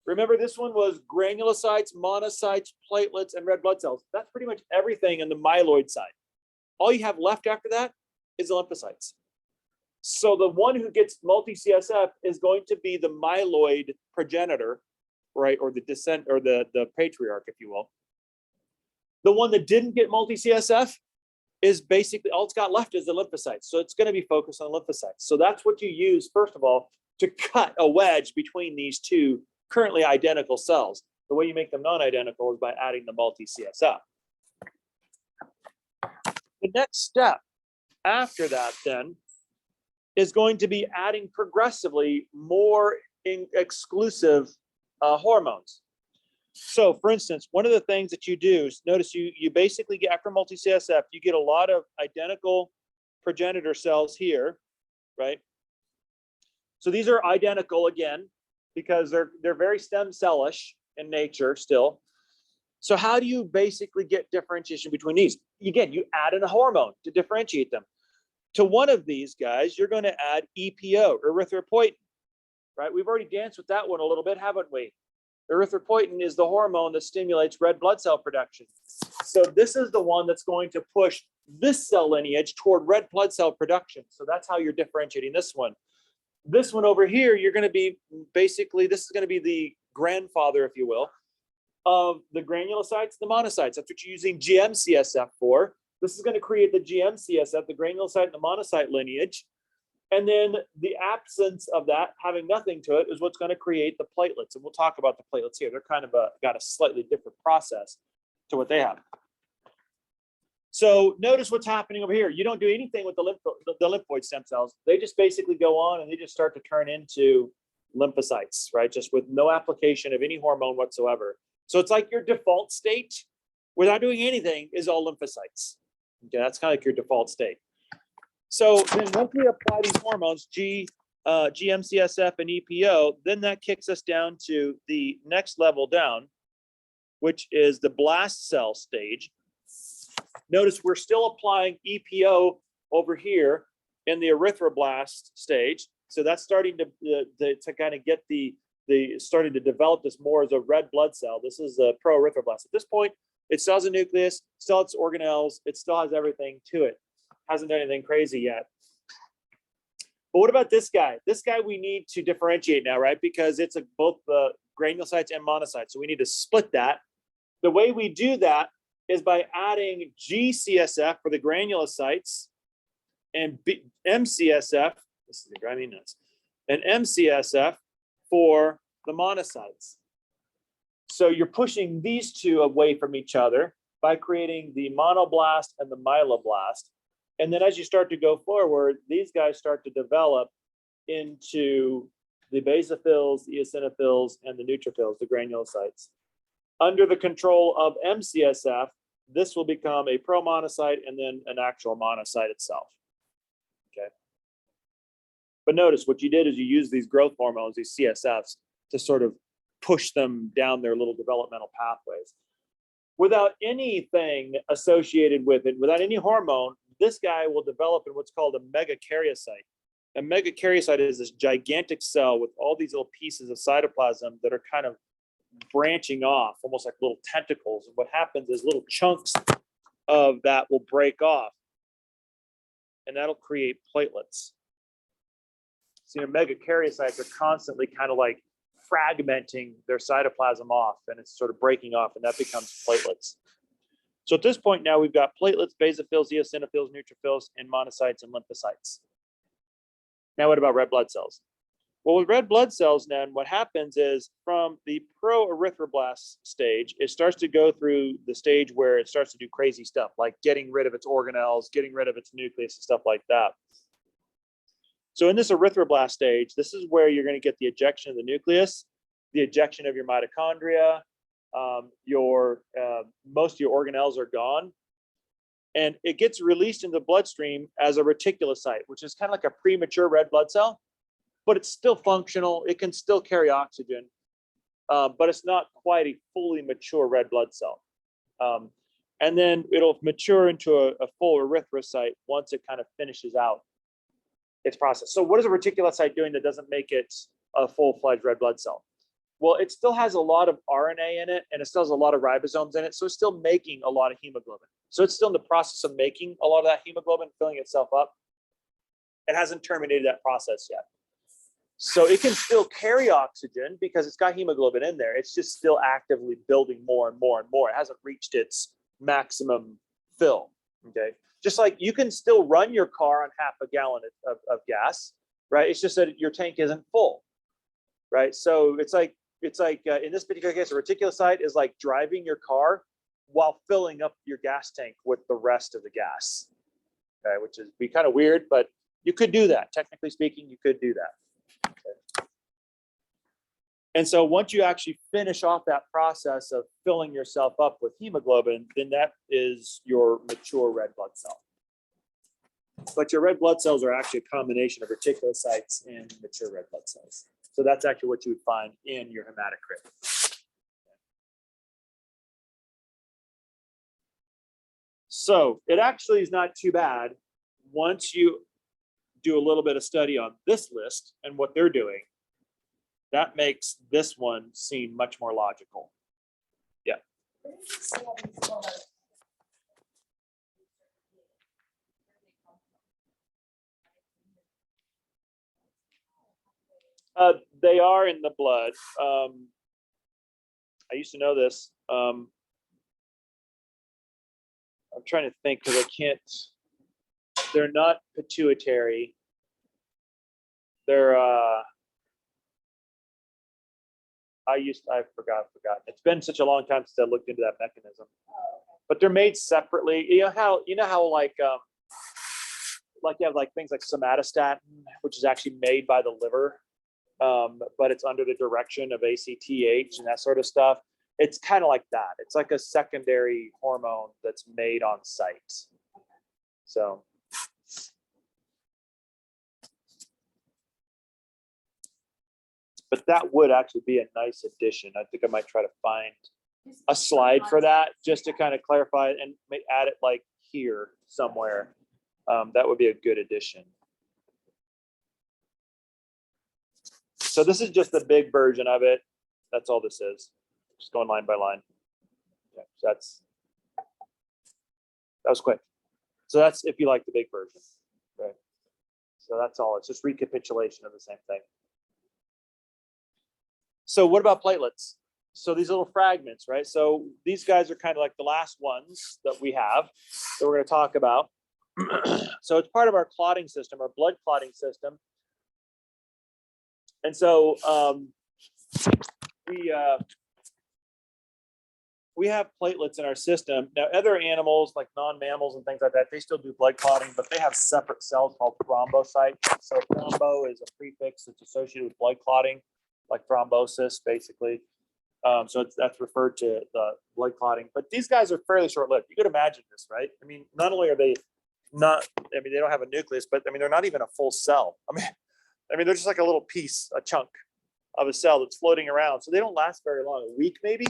Remember, this one was granulocytes, monocytes, platelets, and red blood cells. That's pretty much everything in the myeloid side. All you have left after that is the lymphocytes. So the one who gets multi-CSF is going to be the myeloid progenitor, right? Or the descent, or the patriarch, if you will. The one that didn't get multi-CSF is basically, all it's got left is the lymphocytes. So it's going to be focused on lymphocytes. So that's what you use, first of all, to cut a wedge between these two currently identical cells. The way you make them non-identical is by adding the multi-CSF. The next step after that then is going to be adding progressively more exclusive hormones. So for instance, one of the things that you do is notice you basically get, after multi-CSF, you get a lot of identical progenitor cells here, right? So these are identical again, because they're very stem cellish in nature still. So how do you basically get differentiation between these? Again, you add in a hormone to differentiate them. To one of these guys, you're going to add EPO, erythropoietin, right? We've already danced with that one a little bit, haven't we? Erythropoietin is the hormone that stimulates red blood cell production. So this is the one that's going to push this cell lineage toward red blood cell production. So that's how you're differentiating this one. This one over here, you're going to be basically, this is going to be the grandfather, if you will, of the granulocytes, the monocytes. That's what you're using GM-CSF for. This is going to create the GM-CSF, the granulocyte and the monocyte lineage. And then the absence of that, having nothing to it, is what's going to create the platelets. And we'll talk about the platelets here. They're kind of got a slightly different process to what they have. So notice what's happening over here. You don't do anything with the lymphoid stem cells. They just basically go on and they just start to turn into lymphocytes, right? Just with no application of any hormone whatsoever. So it's like your default state without doing anything is all lymphocytes. Okay, that's kind of like your default state. So then once we apply these hormones, GM-CSF and EPO, then that kicks us down to the next level down, which is the blast cell stage. Notice we're still applying EPO over here in the erythroblast stage. So that's starting to kind of get starting to develop this more as a red blood cell. This is a pro-erythroblast. At this point, it still has a nucleus, still has organelles, it still has everything to it. Hasn't done anything crazy yet. But what about this guy? This guy we need to differentiate now, right? Because it's both the granulocytes and monocytes. So we need to split that. The way we do that is by adding G-CSF for the granulocytes and M-CSF, this is driving me nuts, and M-CSF for the monocytes. So you're pushing these two away from each other by creating the monoblast and the myeloblast. And then as you start to go forward, these guys start to develop into the basophils, the eosinophils, and the neutrophils, the granulocytes. Under the control of MCSF, this will become a promonocyte and then an actual monocyte itself. Okay. But notice what you did is you used these growth hormones, these CSFs, to sort of push them down their little developmental pathways. Without anything associated with it, without any hormone, this guy will develop in what's called a megakaryocyte. A megakaryocyte is this gigantic cell with all these little pieces of cytoplasm that are kind of branching off, almost like little tentacles. And what happens is little chunks of that will break off, and that'll create platelets. So your megakaryocytes are constantly kind of like fragmenting their cytoplasm off, and it's sort of breaking off, and that becomes platelets. So at this point now, we've got platelets, basophils, eosinophils, neutrophils, and monocytes and lymphocytes. Now what about red blood cells? Well, with red blood cells, then what happens is from the pro-erythroblast stage, it starts to go through the stage where it starts to do crazy stuff, like getting rid of its organelles, getting rid of its nucleus, and stuff like that. So in this erythroblast stage, this is where you're going to get the ejection of the nucleus, the ejection of your mitochondria, most of your organelles are gone, and it gets released into the bloodstream as a reticulocyte, which is kind of like a premature red blood cell, but it's still functional. It can still carry oxygen, but it's not quite a fully mature red blood cell. And then it'll mature into a full erythrocyte once it kind of finishes out its process. So what is a reticulocyte doing that doesn't make it a full-fledged red blood cell? Well, it still has a lot of RNA in it, and it still has a lot of ribosomes in it, so it's still making a lot of hemoglobin. So it's still in the process of making a lot of that hemoglobin, filling itself up. It hasn't terminated that process yet. So it can still carry oxygen because it's got hemoglobin in there. It's just still actively building more and more and more. It hasn't reached its maximum fill, okay? Just like you can still run your car on half a gallon of gas, right? It's just that your tank isn't full, right? So it's like in this particular case, a reticulocyte is like driving your car while filling up your gas tank with the rest of the gas, okay? Which is be kind of weird, but you could do that. Technically speaking, you could do that. Okay. And so once you actually finish off that process of filling yourself up with hemoglobin, then that is your mature red blood cell. But your red blood cells are actually a combination of reticulocytes and mature red blood cells. So that's actually what you would find in your hematocrit. So it actually is not too bad once you do a little bit of study on this list and what they're doing. That makes this one seem much more logical. Yeah. They are in the blood. I used to know this. I'm trying to think because I can't. They're not pituitary. They're I forgot. It's been such a long time since I looked into that mechanism. But they're made separately. You know how like you have like things like somatostatin, which is actually made by the liver, but it's under the direction of ACTH and that sort of stuff. It's kind of like that. It's like a secondary hormone that's made on site. So. But that would actually be a nice addition. I think I might try to find a slide for that just to kind of clarify it and add it like here somewhere. That would be a good addition. So this is just the big version of it. That's all this is. Just going line by line. Yeah, so that was quick. So that's if you like the big version. Right. So that's all. It's just recapitulation of the same thing. So what about platelets? So these little fragments, right? So these guys are kind of like the last ones that we have that we're going to talk about. So it's part of our clotting system, our blood clotting system. And so we have platelets in our system. Now, other animals like non-mammals and things like that, they still do blood clotting, but they have separate cells called thrombocytes. So thrombo is a prefix that's associated with blood clotting, like thrombosis, basically. So that's referred to the blood clotting. But these guys are fairly short-lived. You could imagine this, right? I mean, not only are they not, I mean, they don't have a nucleus, but I mean, they're not even a full cell. I mean, they're just like a little piece, a chunk of a cell that's floating around. So they don't last very long, a week maybe,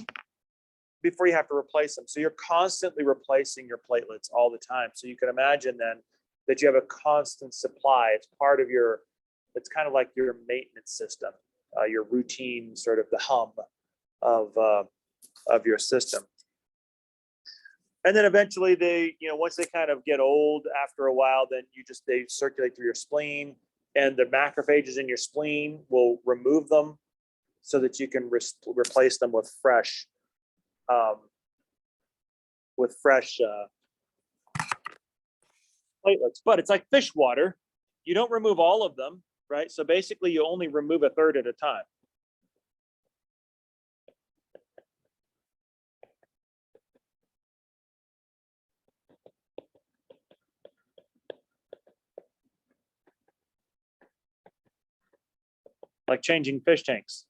before you have to replace them. So you're constantly replacing your platelets all the time. So you can imagine then that you have a constant supply. It's part of your, it's kind of like your maintenance system, your routine, sort of the hum of your system. And then eventually they, once they kind of get old after a while, then they circulate through your spleen, and the macrophages in your spleen will remove them so that you can replace them with fresh platelets. But it's like fish water. You don't remove all of them, right? So basically you only remove a third at a time. Like changing fish tanks.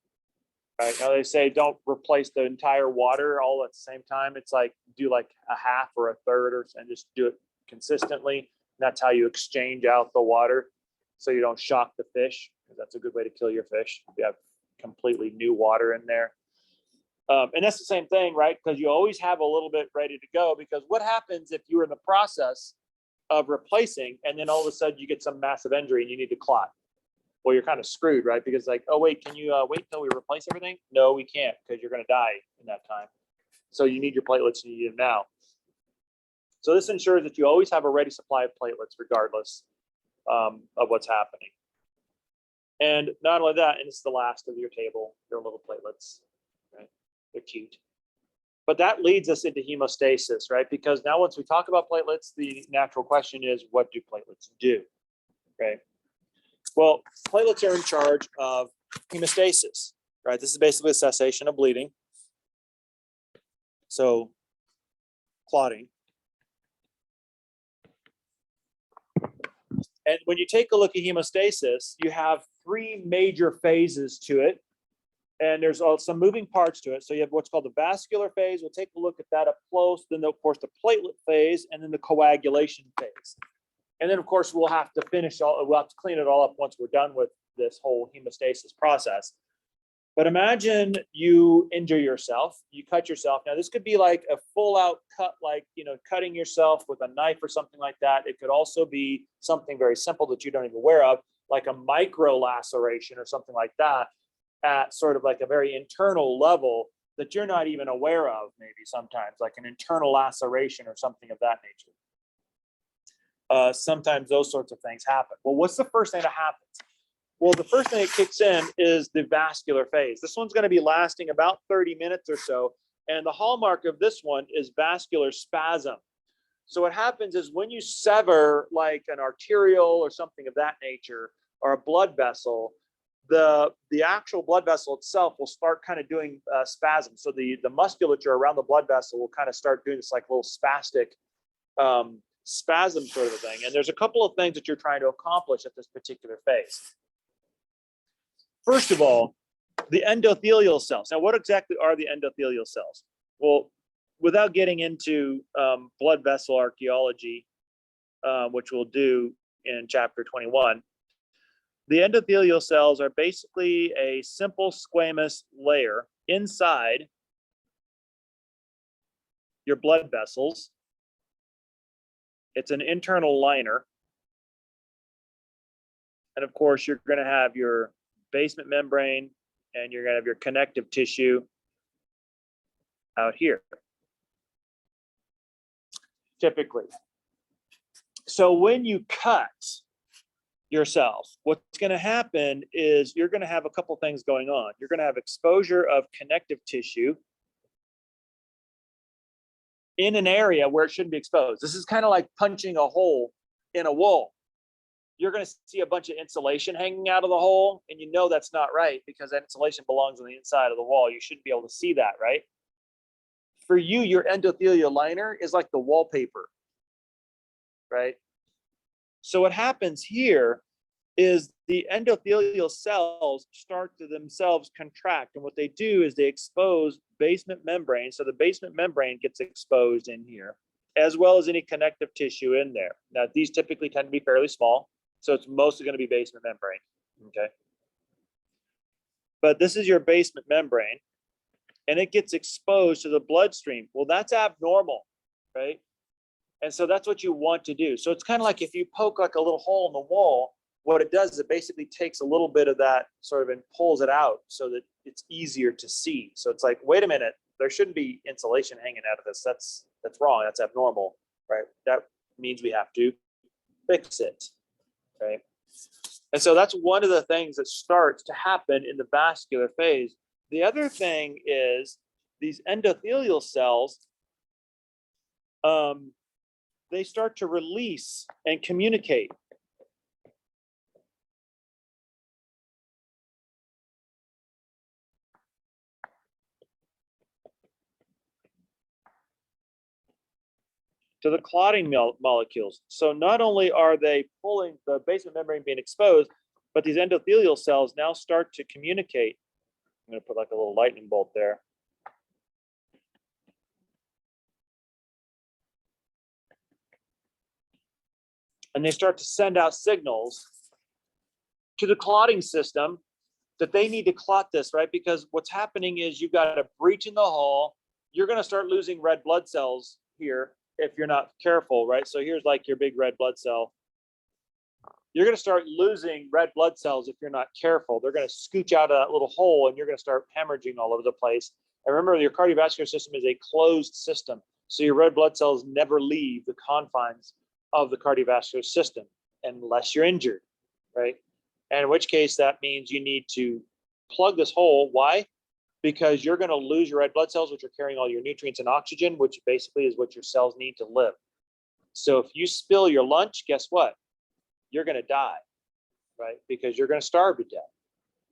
Right now, they say don't replace the entire water all at the same time. It's like do like a half or a third, and just do it consistently. That's how you exchange out the water, so you don't shock the fish. Because that's a good way to kill your fish. You have completely new water in there, and that's the same thing, right? Because you always have a little bit ready to go. Because what happens if you're in the process of replacing, and then all of a sudden you get some massive injury and you need to clot? Well, you're kind of screwed, right? Because like, oh wait, can you wait till we replace everything? No, we can't, because you're going to die in that time. So you need your platelets, and you need them now. So this ensures that you always have a ready supply of platelets, regardless of what's happening. And not only that, and it's the last of your table, your little platelets, right? They're cute. But that leads us into hemostasis, right? Because now once we talk about platelets, the natural question is, what do platelets do, right? Well, platelets are in charge of hemostasis, right? This is basically a cessation of bleeding. So, clotting. And when you take a look at hemostasis, you have three major phases to it. And there's some moving parts to it. So you have what's called the vascular phase. We'll take a look at that up close. Then, of course, the platelet phase, and then the coagulation phase. And then, of course, we'll have to clean it all up once we're done with this whole hemostasis process. But imagine you injure yourself, you cut yourself. Now, this could be like a full out cut, like, cutting yourself with a knife or something like that. It could also be something very simple that you don't even aware of, like a micro laceration or something like that, at sort of like a very internal level that you're not even aware of, maybe sometimes, like an internal laceration or something of that nature. Sometimes those sorts of things happen. Well, what's the first thing that happens? Well, the first thing that kicks in is the vascular phase. This one's going to be lasting about 30 minutes or so. And the hallmark of this one is vascular spasm. So what happens is when you sever like an arterial or something of that nature, or a blood vessel, the actual blood vessel itself will start kind of doing spasms. So the musculature around the blood vessel will kind of start doing this like little spastic spasm sort of a thing. And there's a couple of things that you're trying to accomplish at this particular phase. First of all, the endothelial cells. Now, what exactly are the endothelial cells? Well, without getting into blood vessel archaeology, which we'll do in chapter 21, the endothelial cells are basically a simple squamous layer inside your blood vessels. It's an internal liner. And of course, you're going to have your basement membrane, and you're going to have your connective tissue out here, typically. So when you cut yourself, what's going to happen is you're going to have a couple things going on. You're going to have exposure of connective tissue in an area where it shouldn't be exposed. This is kind of like punching a hole in a wall. You're going to see a bunch of insulation hanging out of the hole, and you know that's not right because that insulation belongs on the inside of the wall. You shouldn't be able to see that, right? for you, your endothelial liner is like the wallpaper, right? So what happens here is the endothelial cells start to themselves contract. And what they do is they expose basement membrane. So the basement membrane gets exposed in here, as well as any connective tissue in there. Now, these typically tend to be fairly small, so it's mostly going to be basement membrane, okay? But this is your basement membrane, and it gets exposed to the bloodstream. Well, that's abnormal, right? And so that's what you want to do. So it's kind of like if you poke like a little hole in the wall, what it does is it basically takes a little bit of that sort of and pulls it out so that it's easier to see. So it's like, wait a minute, there shouldn't be insulation hanging out of this. That's wrong. That's abnormal, right? That means we have to fix it, right? And so that's one of the things that starts to happen in the vascular phase. The other thing is these endothelial cells, they start to release and communicate. To the clotting molecules. So not only are they pulling the basement membrane being exposed, but these endothelial cells now start to communicate. I'm going to put like a little lightning bolt there. And they start to send out signals to the clotting system that they need to clot this, right? Because what's happening is you've got a breach in the hull. You're going to start losing red blood cells here if you're not careful, right? So here's like your big red blood cell. You're going to start losing red blood cells if you're not careful. They're going to scooch out of that little hole and you're going to start hemorrhaging all over the place. And remember, your cardiovascular system is a closed system. So your red blood cells never leave the confines of the cardiovascular system unless you're injured, right? And in which case that means you need to plug this hole. Why? Because you're going to lose your red blood cells, which are carrying all your nutrients and oxygen, which basically is what your cells need to live. So if you spill your lunch, guess what? You're going to die, right? Because you're going to starve to death.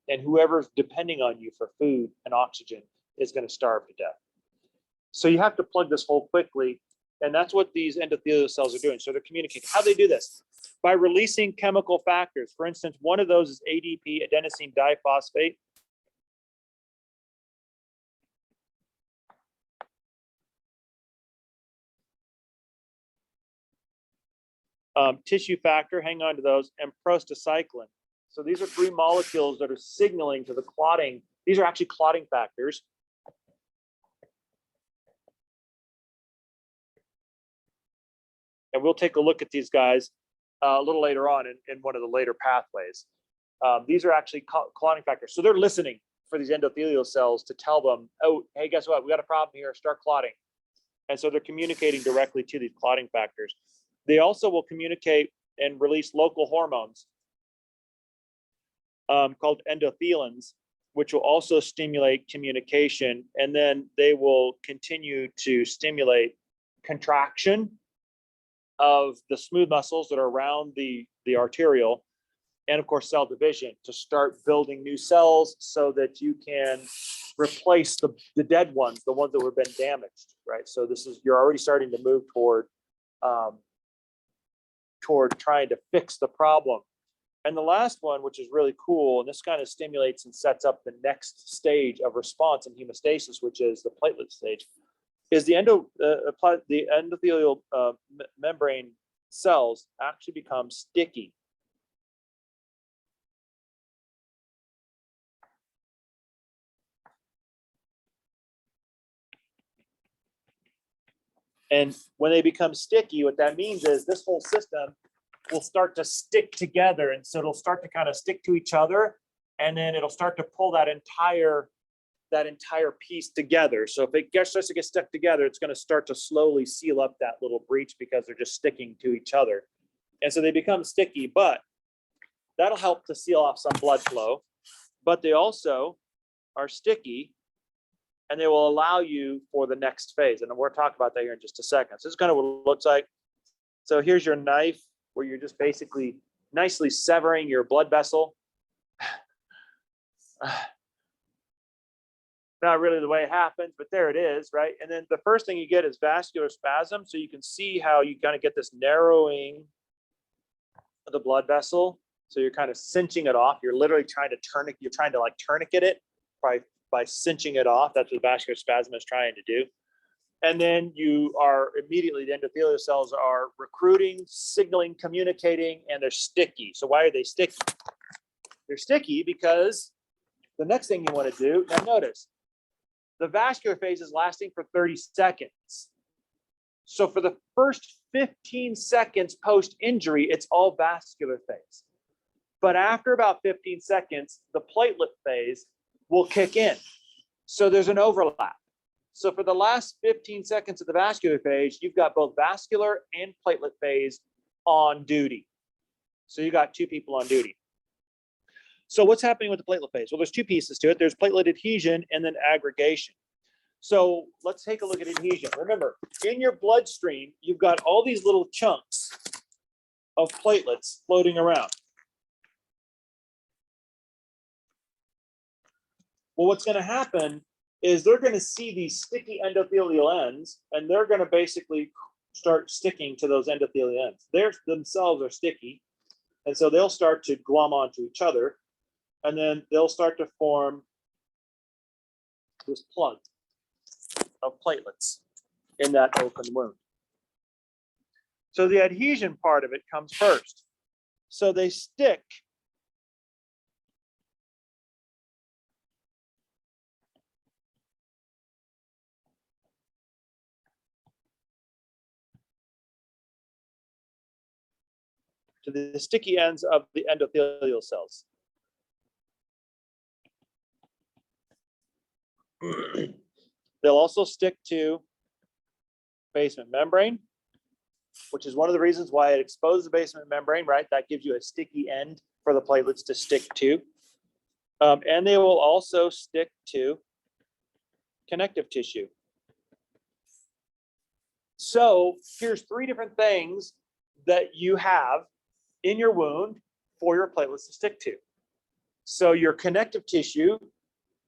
And whoever's depending on you for food and oxygen is going to starve to death. So you have to plug this hole quickly. And that's what these endothelial cells are doing. So they're communicating. How do they do this? By releasing chemical factors. For instance, one of those is ADP, adenosine diphosphate. Tissue factor, hang on to those, and prostacyclin. So these are three molecules that are signaling to the clotting. These are actually clotting factors. And we'll take a look at these guys a little later on in one of the later pathways. These are actually clotting factors. So they're listening for these endothelial cells to tell them, oh, hey, guess what? We got a problem here, start clotting. And so they're communicating directly to these clotting factors. They also will communicate and release local hormones called endothelins, which will also stimulate communication. And then they will continue to stimulate contraction of the smooth muscles that are around the arterial, and of course cell division to start building new cells so that you can replace the dead ones, the ones that have been damaged, right? So this is, you're already starting to move toward trying to fix the problem. And the last one, which is really cool, and this kind of stimulates and sets up the next stage of response in hemostasis, which is the platelet stage, is the endothelial membrane cells actually become sticky. And when they become sticky, what that means is this whole system will start to stick together. And so it'll start to kind of stick to each other. And then it'll start to pull that entire piece together. So if it starts to get stuck together, it's going to start to slowly seal up that little breach because they're just sticking to each other. And so they become sticky, but that'll help to seal off some blood flow. But they also are sticky, and they will allow you for the next phase. And we'll talk about that here in just a second. So this is kind of what it looks like. So here's your knife where you're just basically nicely severing your blood vessel. Not really the way it happens, but there it is, right? And then the first thing you get is vascular spasm. So you can see how you kind of get this narrowing of the blood vessel. So you're kind of cinching it off. You're literally trying to you're trying to like tourniquet it by cinching it off. That's what vascular spasm is trying to do. And then you are immediately, the endothelial cells are recruiting, signaling, communicating, and they're sticky. So why are they sticky? They're sticky because the next thing you want to do, now notice, the vascular phase is lasting for 30 seconds. So for the first 15 seconds post-injury, it's all vascular phase. But after about 15 seconds, the platelet phase will kick in. So there's an overlap. So for the last 15 seconds of the vascular phase, you've got both vascular and platelet phase on duty. So you got two people on duty. So what's happening with the platelet phase? Well, there's two pieces to it. There's platelet adhesion and then aggregation. So let's take a look at adhesion. Remember, in your bloodstream, you've got all these little chunks of platelets floating around. Well, what's going to happen is they're going to see these sticky endothelial ends, and they're going to basically start sticking to those endothelial ends. They themselves are sticky, and so they'll start to glom onto each other, and then they'll start to form this plug of platelets in that open wound. So the adhesion part of it comes first. So they stick to the sticky ends of the endothelial cells. They'll also stick to basement membrane, which is one of the reasons why it exposes the basement membrane, right? That gives you a sticky end for the platelets to stick to. And they will also stick to connective tissue. So here's three different things that you have in your wound for your platelets to stick to. So your connective tissue,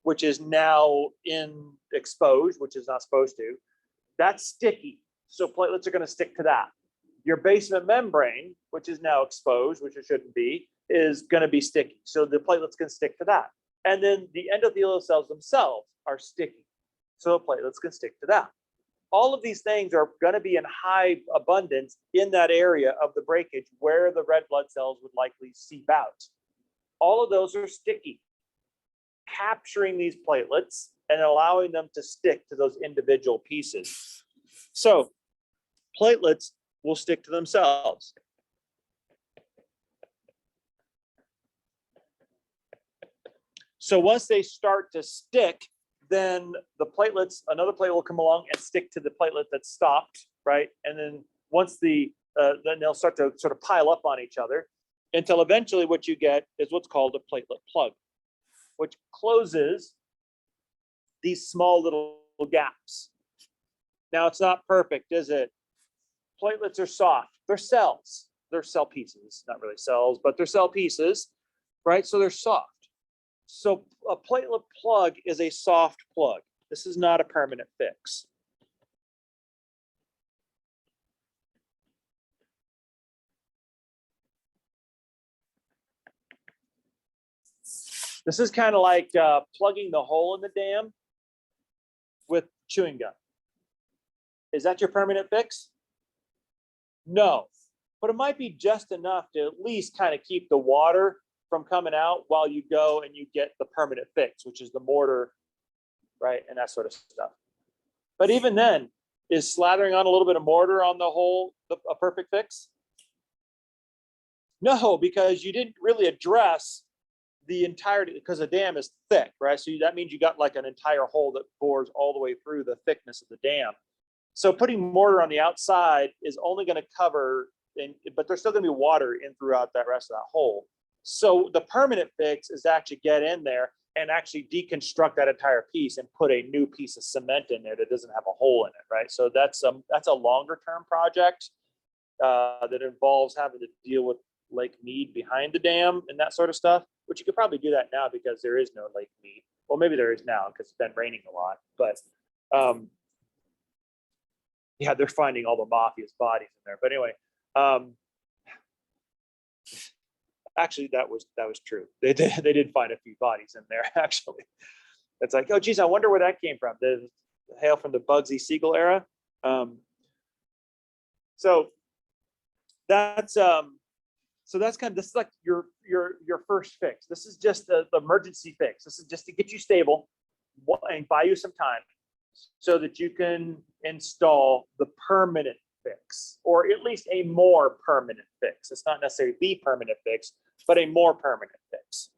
which is now exposed, which is not supposed to, that's sticky. So platelets are going to stick to that. Your basement membrane, which is now exposed, which it shouldn't be, is going to be sticky. So the platelets can stick to that. And then the endothelial cells themselves are sticky. So platelets can stick to that. All of these things are going to be in high abundance in that area of the breakage where the red blood cells would likely seep out. All of those are sticky, capturing these platelets and allowing them to stick to those individual pieces. So platelets will stick to themselves. So once they start to stick, then the platelets, another platelet will come along and stick to the platelet that's stopped, right? And then once then they'll start to sort of pile up on each other until eventually what you get is what's called a platelet plug, which closes these small little gaps. Now it's not perfect, is it? Platelets are soft. They're cells. They're cell pieces, not really cells, but they're cell pieces, right? So they're soft. So a platelet plug is a soft plug. This is not a permanent fix. This is kind of like plugging the hole in the dam with chewing gum. Is that your permanent fix? No, but it might be just enough to at least kind of keep the water from coming out while you go and you get the permanent fix, which is the mortar, right? And that sort of stuff. But even then, is slathering on a little bit of mortar on the hole a perfect fix? No, because you didn't really address the entirety, because the dam is thick, right? So that means you got like an entire hole that bores all the way through the thickness of the dam. So putting mortar on the outside is only going to cover, but there's still going to be water in throughout that rest of that hole. So the permanent fix is actually get in there and actually deconstruct that entire piece and put a new piece of cement in there that doesn't have a hole in it, right? So that's a longer term project that involves having to deal with Lake Mead behind the dam and that sort of stuff, which you could probably do that now because there is no Lake Mead. Well, maybe there is now because it's been raining a lot, but yeah, they're finding all the mafia's bodies in there. But anyway, actually, that was true. They did find a few bodies in there. Actually, it's like, oh geez, I wonder where that came from. The hail from the Bugsy Siegel era. So that's kind of, this is like your first fix. This is just the emergency fix. This is just to get you stable and buy you some time so that you can install the permanent fix, or at least a more permanent fix. It's not necessarily the permanent fix, but a more permanent fix.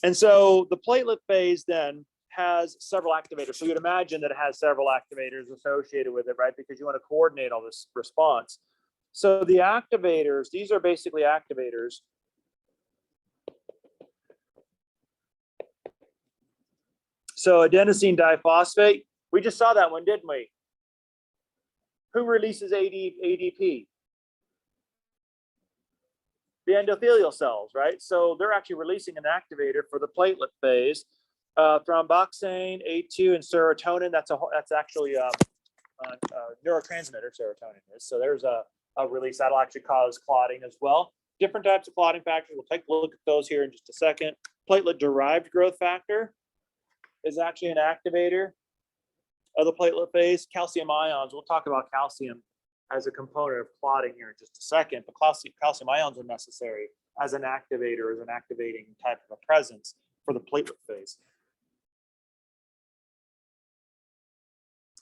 And so the platelet phase then has several activators. So you'd imagine that it has several activators associated with it, right? Because you want to coordinate all this response. So the activators, these are basically activators. So adenosine diphosphate, we just saw that one, didn't we? Who releases ADP? The endothelial cells, right? So they're actually releasing an activator for the platelet phase. Thromboxane, A2, and serotonin. That's actually a neurotransmitter. Serotonin is. So there's a release that'll actually cause clotting as well. Different types of clotting factors. We'll take a look at those here in just a second. Platelet-derived growth factor is actually an activator of the platelet phase. Calcium ions. We'll talk about calcium as a component of clotting here in just a second, but calcium ions are necessary as an activator, as an activating type of a presence for the platelet phase.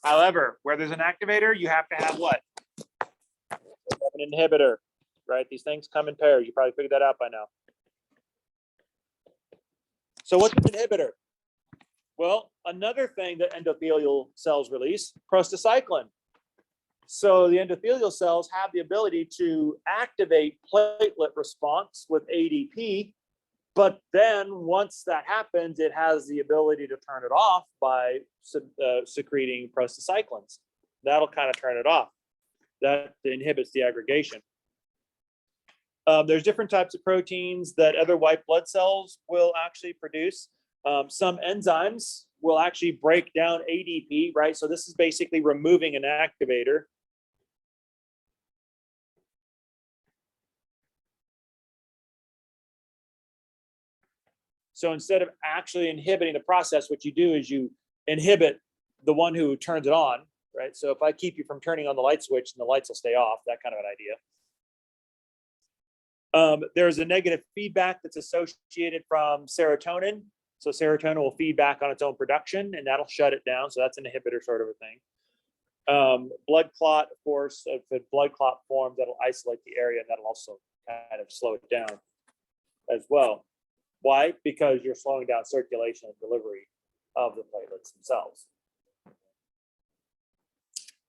However, where there's an activator, you have to have what? An inhibitor, right? These things come in pairs. You probably figured that out by now. So what's an inhibitor? Well, another thing that endothelial cells release, prostacyclin. So the endothelial cells have the ability to activate platelet response with ADP, but then once that happens, it has the ability to turn it off by secreting prostacyclins. That'll kind of turn it off. That inhibits the aggregation. There's different types of proteins that other white blood cells will actually produce. Some enzymes will actually break down ADP, right? So this is basically removing an activator. So instead of actually inhibiting the process, what you do is you inhibit the one who turns it on, right? So if I keep you from turning on the light switch, then the lights will stay off, that kind of an idea. There's a negative feedback that's associated from serotonin. So serotonin will feed back on its own production, and that'll shut it down. So that's an inhibitor sort of a thing. Blood clot, of course, if a blood clot forms, that'll isolate the area, and that'll also kind of slow it down as well. Why? Because you're slowing down circulation and delivery of the platelets themselves.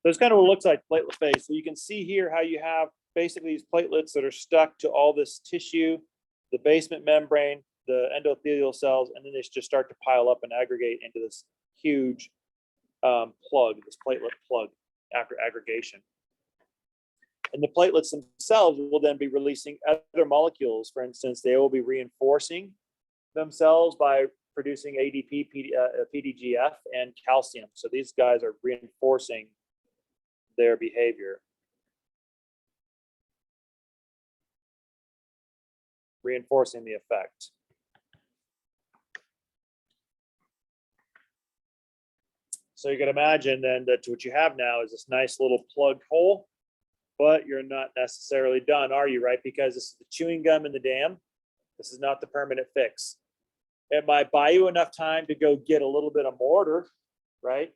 That's kind of what it looks like, platelet phase. So you can see here how you have basically these platelets that are stuck to all this tissue, the basement membrane, the endothelial cells, and then they just start to pile up and aggregate into this huge plug, this platelet plug after aggregation. And the platelets themselves will then be releasing other molecules. For instance, they will be reinforcing themselves by producing ADP, PDGF, and calcium. So these guys are reinforcing their behavior. Reinforcing the effect. So you can imagine then that what you have now is this nice little plugged hole, but you're not necessarily done, are you, right? Because this is the chewing gum in the dam. This is not the permanent fix. It might buy you enough time to go get a little bit of mortar, right?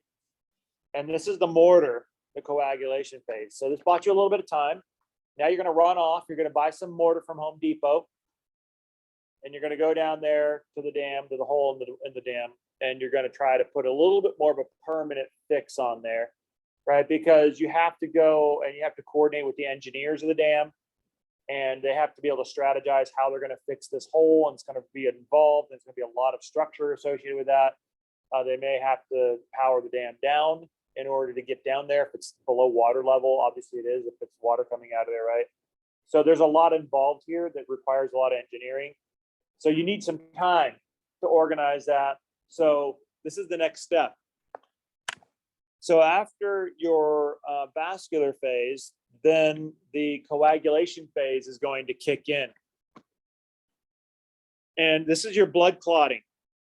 And this is the mortar, the coagulation phase. So this bought you a little bit of time. Now you're going to run off. You're going to buy some mortar from Home Depot. And you're going to go down there to the dam, to the hole in the dam. And you're going to try to put a little bit more of a permanent fix on there, right? Because you have to go and you have to coordinate with the engineers of the dam. And they have to be able to strategize how they're going to fix this hole, and it's going to be involved. There's going to be a lot of structure associated with that. They may have to power the dam down in order to get down there. If it's below water level, obviously it is, if it's water coming out of there, right? So there's a lot involved here that requires a lot of engineering. So you need some time to organize that. So this is the next step. So after your vascular phase, then the coagulation phase is going to kick in. And this is your blood clotting,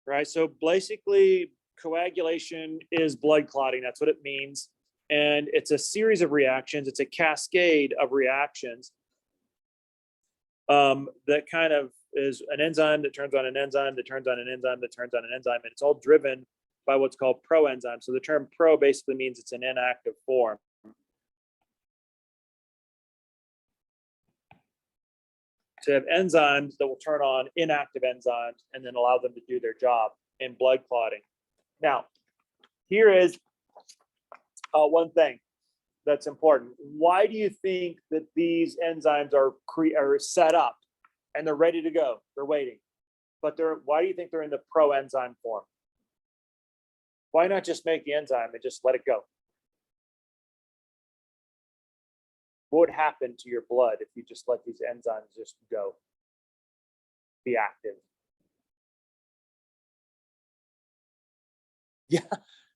right? So basically, coagulation is blood clotting. That's what it means. And it's a series of reactions. It's a cascade of reactions that kind of is an enzyme that turns on an enzyme that turns on an enzyme that turns on an enzyme. And it's all driven by what's called proenzyme. So the term pro basically means it's an inactive form. To have enzymes that will turn on inactive enzymes and then allow them to do their job in blood clotting. Now, here is one thing that's important. Why do you think that these enzymes are set up and they're ready to go? They're waiting, but why do you think they're in the proenzyme form? Why not just make the enzyme and just let it go? What would happen to your blood if you just let these enzymes just go, be active?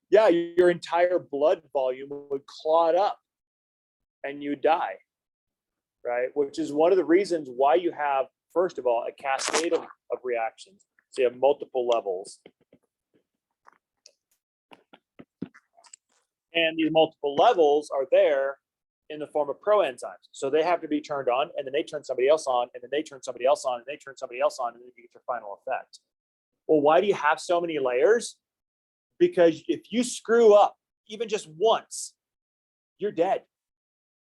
Yeah, your entire blood volume would clot up and you die, right? Which is one of the reasons why you have, first of all, a cascade of reactions. So you have multiple levels. And these multiple levels are there in the form of proenzymes. So they have to be turned on, and then they turn somebody else on, and then they turn somebody else on, and they turn somebody else on, and then you get your final effect. Well, why do you have so many layers? Because if you screw up even just once, you're dead,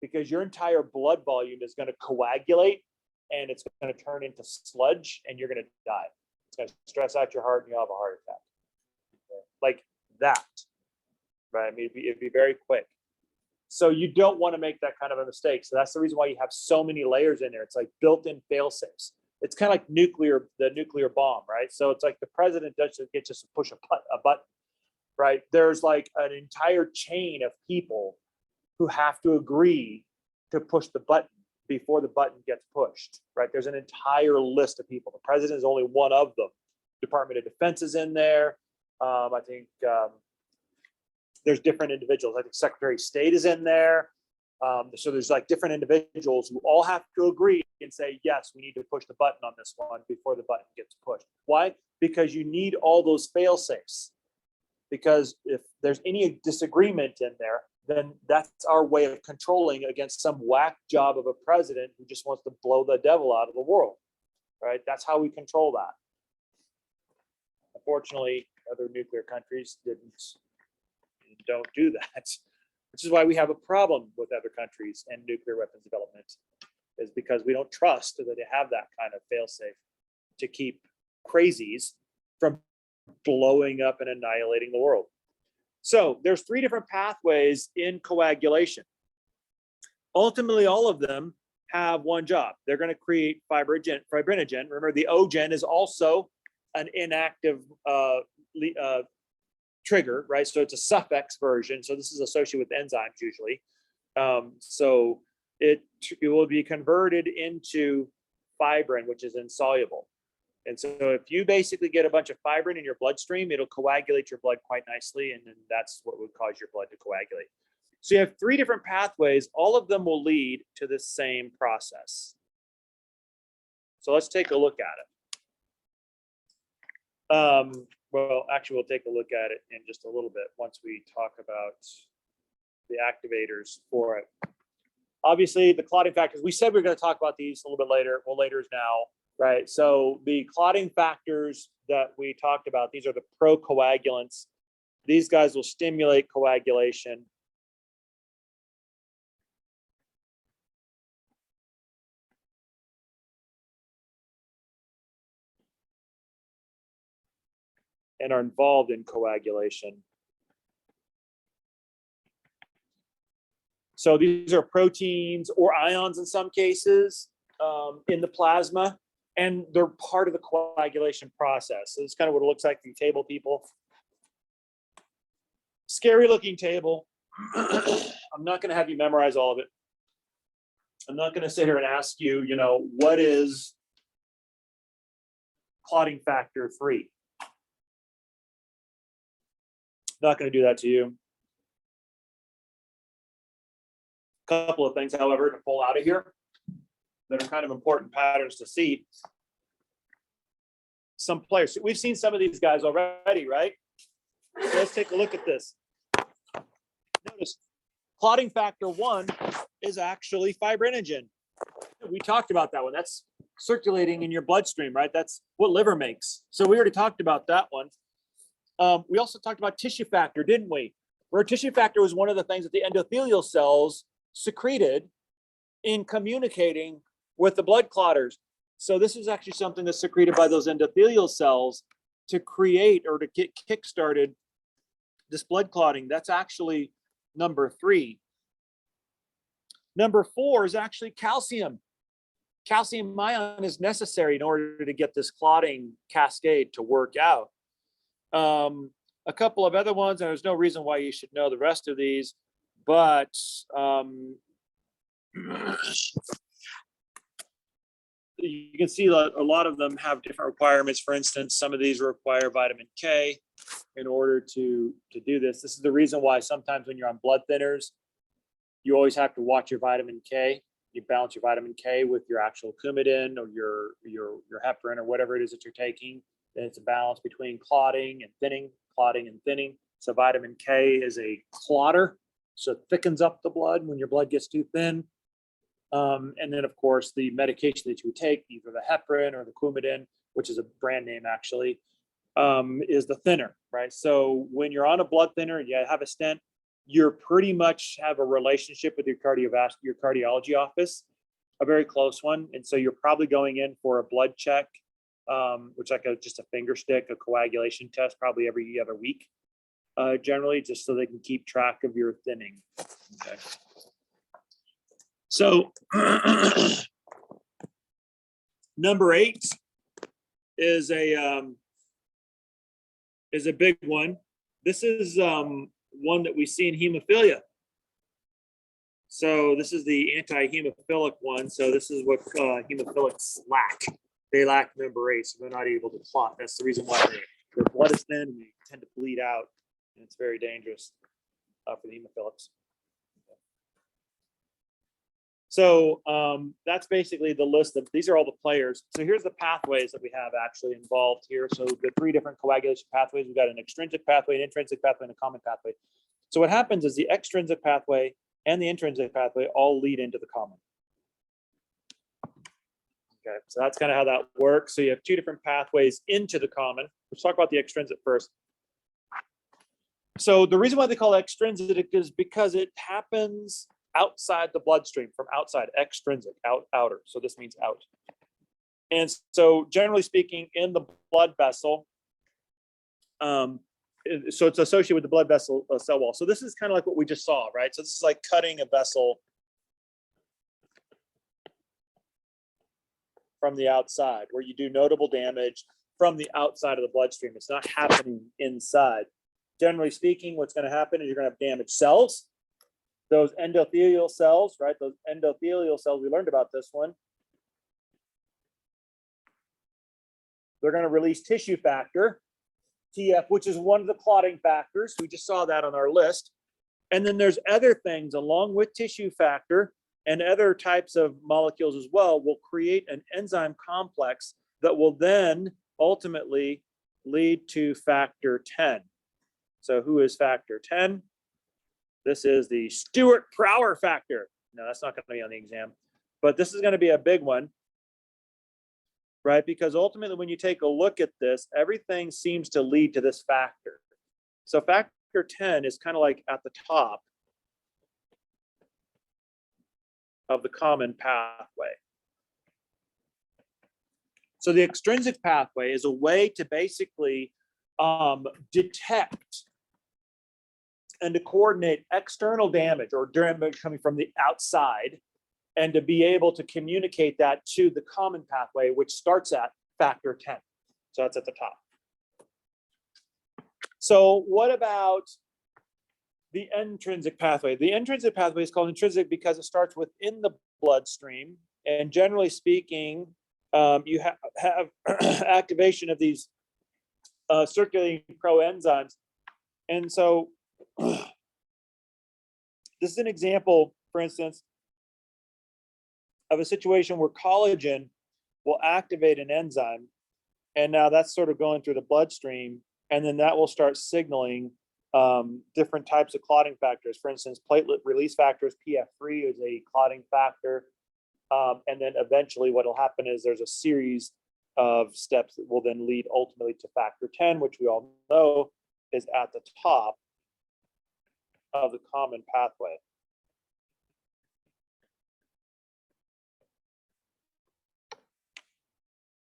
because your entire blood volume is going to coagulate and it's going to turn into sludge and you're going to die. It's going to stress out your heart and you'll have a heart attack. Like that, right? I mean, it'd be very quick. So you don't want to make that kind of a mistake. So that's the reason why you have so many layers in there. It's like built-in fail-safes. It's kind of like the nuclear bomb, right? So it's like the president doesn't get just to push a button, right? There's like an entire chain of people who have to agree to push the button before the button gets pushed, right? There's an entire list of people. The president is only one of them. Department of Defense is in there. I think there's different individuals. I think Secretary of State is in there. So there's like different individuals who all have to agree and say, yes, we need to push the button on this one before the button gets pushed. Why? Because you need all those fail safes. Because if there's any disagreement in there, then that's our way of controlling against some whack job of a president who just wants to blow the devil out of the world, right? That's how we control that. Unfortunately, other nuclear countries don't do that, which is why we have a problem with other countries and nuclear weapons development, is because we don't trust that they have that kind of fail-safe to keep crazies from blowing up and annihilating the world. So there's 3 different pathways in coagulation. Ultimately, all of them have one job. They're going to create fibrinogen. Remember, the O-gen is also an inactive trigger, right? So it's a suffix version. So this is associated with enzymes usually. So it will be converted into fibrin, which is insoluble. And so if you basically get a bunch of fibrin in your bloodstream, it'll coagulate your blood quite nicely. And then that's what would cause your blood to coagulate. So you have 3 different pathways. All of them will lead to the same process. So let's take a look at it. Well, actually, we'll take a look at it in just a little bit once we talk about the activators for it. Obviously, the clotting factors, we said we were going to talk about these a little bit later. Well, later is now, right? So the clotting factors that we talked about, these are the procoagulants. These guys will stimulate coagulation. And are involved in coagulation. So these are proteins or ions in some cases in the plasma, and they're part of the coagulation process. So this is kind of what it looks like for you table people. Scary looking table. I'm not going to have you memorize all of it. I'm not going to sit here and ask you, what is clotting factor 3? not going to do that to you. A couple of things, however, to pull out of here that are kind of important patterns to see. Some players, we've seen some of these guys already, right? So let's take a look at this. Notice clotting factor 1 is actually fibrinogen. We talked about that one. That's circulating in your bloodstream, right? That's what liver makes. So we already talked about that one. We also talked about tissue factor, didn't we? Where tissue factor was one of the things that the endothelial cells secreted in communicating with the blood clotters. So this is actually something that's secreted by those endothelial cells to create or to get kick-started this blood clotting. That's actually number 3. Number 4 is actually calcium. Calcium ion is necessary in order to get this clotting cascade to work out. A couple of other ones, and there's no reason why you should know the rest of these, but you can see that a lot of them have different requirements. For instance, some of these require vitamin K in order to do this. This is the reason why sometimes when you're on blood thinners, you always have to watch your vitamin K. You balance your vitamin K with your actual Coumadin or your heparin or whatever it is that you're taking. Then it's a balance between clotting and thinning, clotting and thinning. So vitamin K is a clotter, so it thickens up the blood when your blood gets too thin. And then, of course, the medication that you take, either the heparin or the Coumadin, which is a brand name actually, is the thinner, right? So when you're on a blood thinner and you have a stent, you're pretty much have a relationship with your cardiology office, a very close one. And so you're probably going in for a blood check, which like just a finger stick, a coagulation test, probably every other week, generally, just so they can keep track of your thinning. Okay. So number 8 is a big one. This is one that we see in hemophilia. So this is the anti-hemophilic one. So this is what hemophilics lack. They lack number 8, so they're not able to clot. That's the reason why their blood is thin and they tend to bleed out, and it's very dangerous for the hemophilics. So that's basically the list of, these are all the players. So here's the pathways that we have actually involved here. So the 3 different coagulation pathways. We've got an extrinsic pathway, an intrinsic pathway, and a common pathway. So what happens is the extrinsic pathway and the intrinsic pathway all lead into the common. Okay, so that's kind of how that works. So you have 2 different pathways into the common. Let's talk about the extrinsic first. So the reason why they call it extrinsic is because it happens outside the bloodstream, from outside, extrinsic, outer. So this means out. And so generally speaking, in the blood vessel, so it's associated with the blood vessel cell wall. So this is kind of like what we just saw, right? So this is like cutting a vessel from the outside, where you do notable damage from the outside of the bloodstream. It's not happening inside. Generally speaking, what's going to happen is you're going to have damaged cells. Those endothelial cells, right? Those endothelial cells, we learned about this one. They're going to release tissue factor, TF, which is one of the clotting factors. We just saw that on our list. And then there's other things along with tissue factor and other types of molecules as well will create an enzyme complex that will then ultimately lead to factor 10. So who is factor 10? This is the Stewart-Prower factor. No, that's not going to be on the exam, but this is going to be a big one, right? Because ultimately, when you take a look at this, everything seems to lead to this factor. So factor 10 is kind of like at the top of the common pathway. So the extrinsic pathway is a way to basically detect and to coordinate external damage or damage coming from the outside, and to be able to communicate that to the common pathway, which starts at factor 10. So that's at the top. So what about the intrinsic pathway? The intrinsic pathway is called intrinsic because it starts within the bloodstream. And generally speaking, you have activation of these circulating proenzymes And so this is an example, for instance, of a situation where collagen will activate an enzyme, and now that's sort of going through the bloodstream, and then that will start signaling different types of clotting factors. For instance, platelet release factors, PF3 is a clotting factor. And then eventually what will happen is there's a series of steps that will then lead ultimately to factor 10, which we all know is at the top of the common pathway.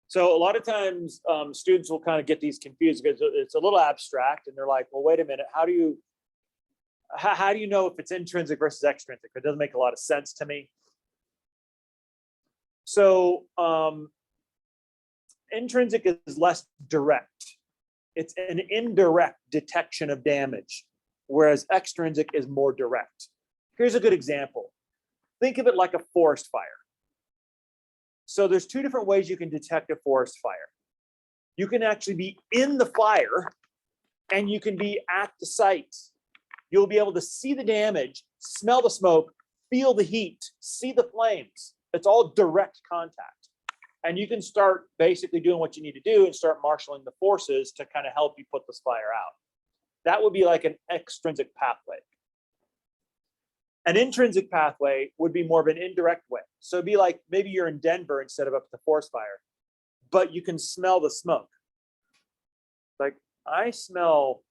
So a lot of times students will kind of get these confused because it's a little abstract, and they're like, well, wait a minute, how do you know if it's intrinsic versus extrinsic? It doesn't make a lot of sense to me. So intrinsic is less direct. It's an indirect detection of damage, whereas extrinsic is more direct. Here's a good example. Think of it like a forest fire. So there's two different ways you can detect a forest fire. You can actually be in the fire, and you can be at the site. You'll be able to see the damage, smell the smoke, feel the heat, see the flames. It's all direct contact. And you can start basically doing what you need to do and start marshaling the forces to kind of help you put this fire out. That would be like an extrinsic pathway. An intrinsic pathway would be more of an indirect way. So it'd be like maybe you're in Denver instead of up at the forest fire, but you can smell the smoke. Like, I smell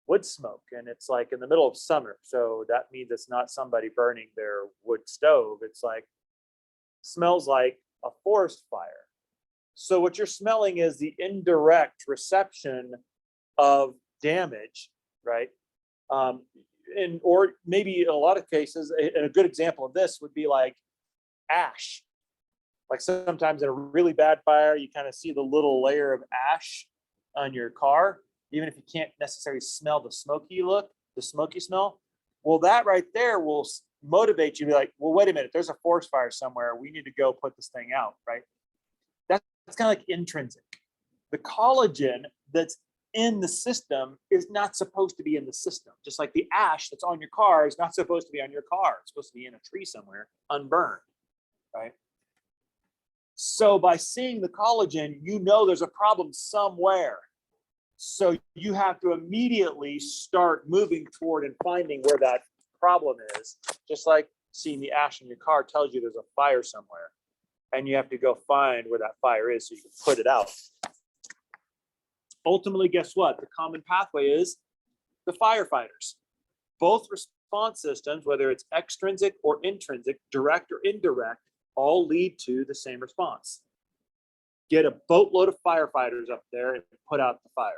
wood smoke, and it's like in the middle of summer. So that means it's not somebody burning their wood stove. It's like, smells like a forest fire. So what you're smelling is the indirect reception of damage, right? Or maybe in a lot of cases, a good example of this would be like ash. Like sometimes in a really bad fire, you kind of see the little layer of ash on your car, even if you can't necessarily smell the smoky smell. Well, that right there will motivate you to be like, well, wait a minute, there's a forest fire somewhere. We need to go put this thing out, right? That's kind of like intrinsic. The collagen that's in the system is not supposed to be in the system. Just like the ash that's on your car is not supposed to be on your car. It's supposed to be in a tree somewhere, unburned, right? So by seeing the collagen, you know there's a problem somewhere. So you have to immediately start moving toward and finding where that problem is. Just like seeing the ash in your car tells you there's a fire somewhere. And you have to go find where that fire is so you can put it out. Ultimately, guess what? The common pathway is the firefighters. Both response systems, whether it's extrinsic or intrinsic, direct or indirect, all lead to the same response. Get a boatload of firefighters up there and put out the fire.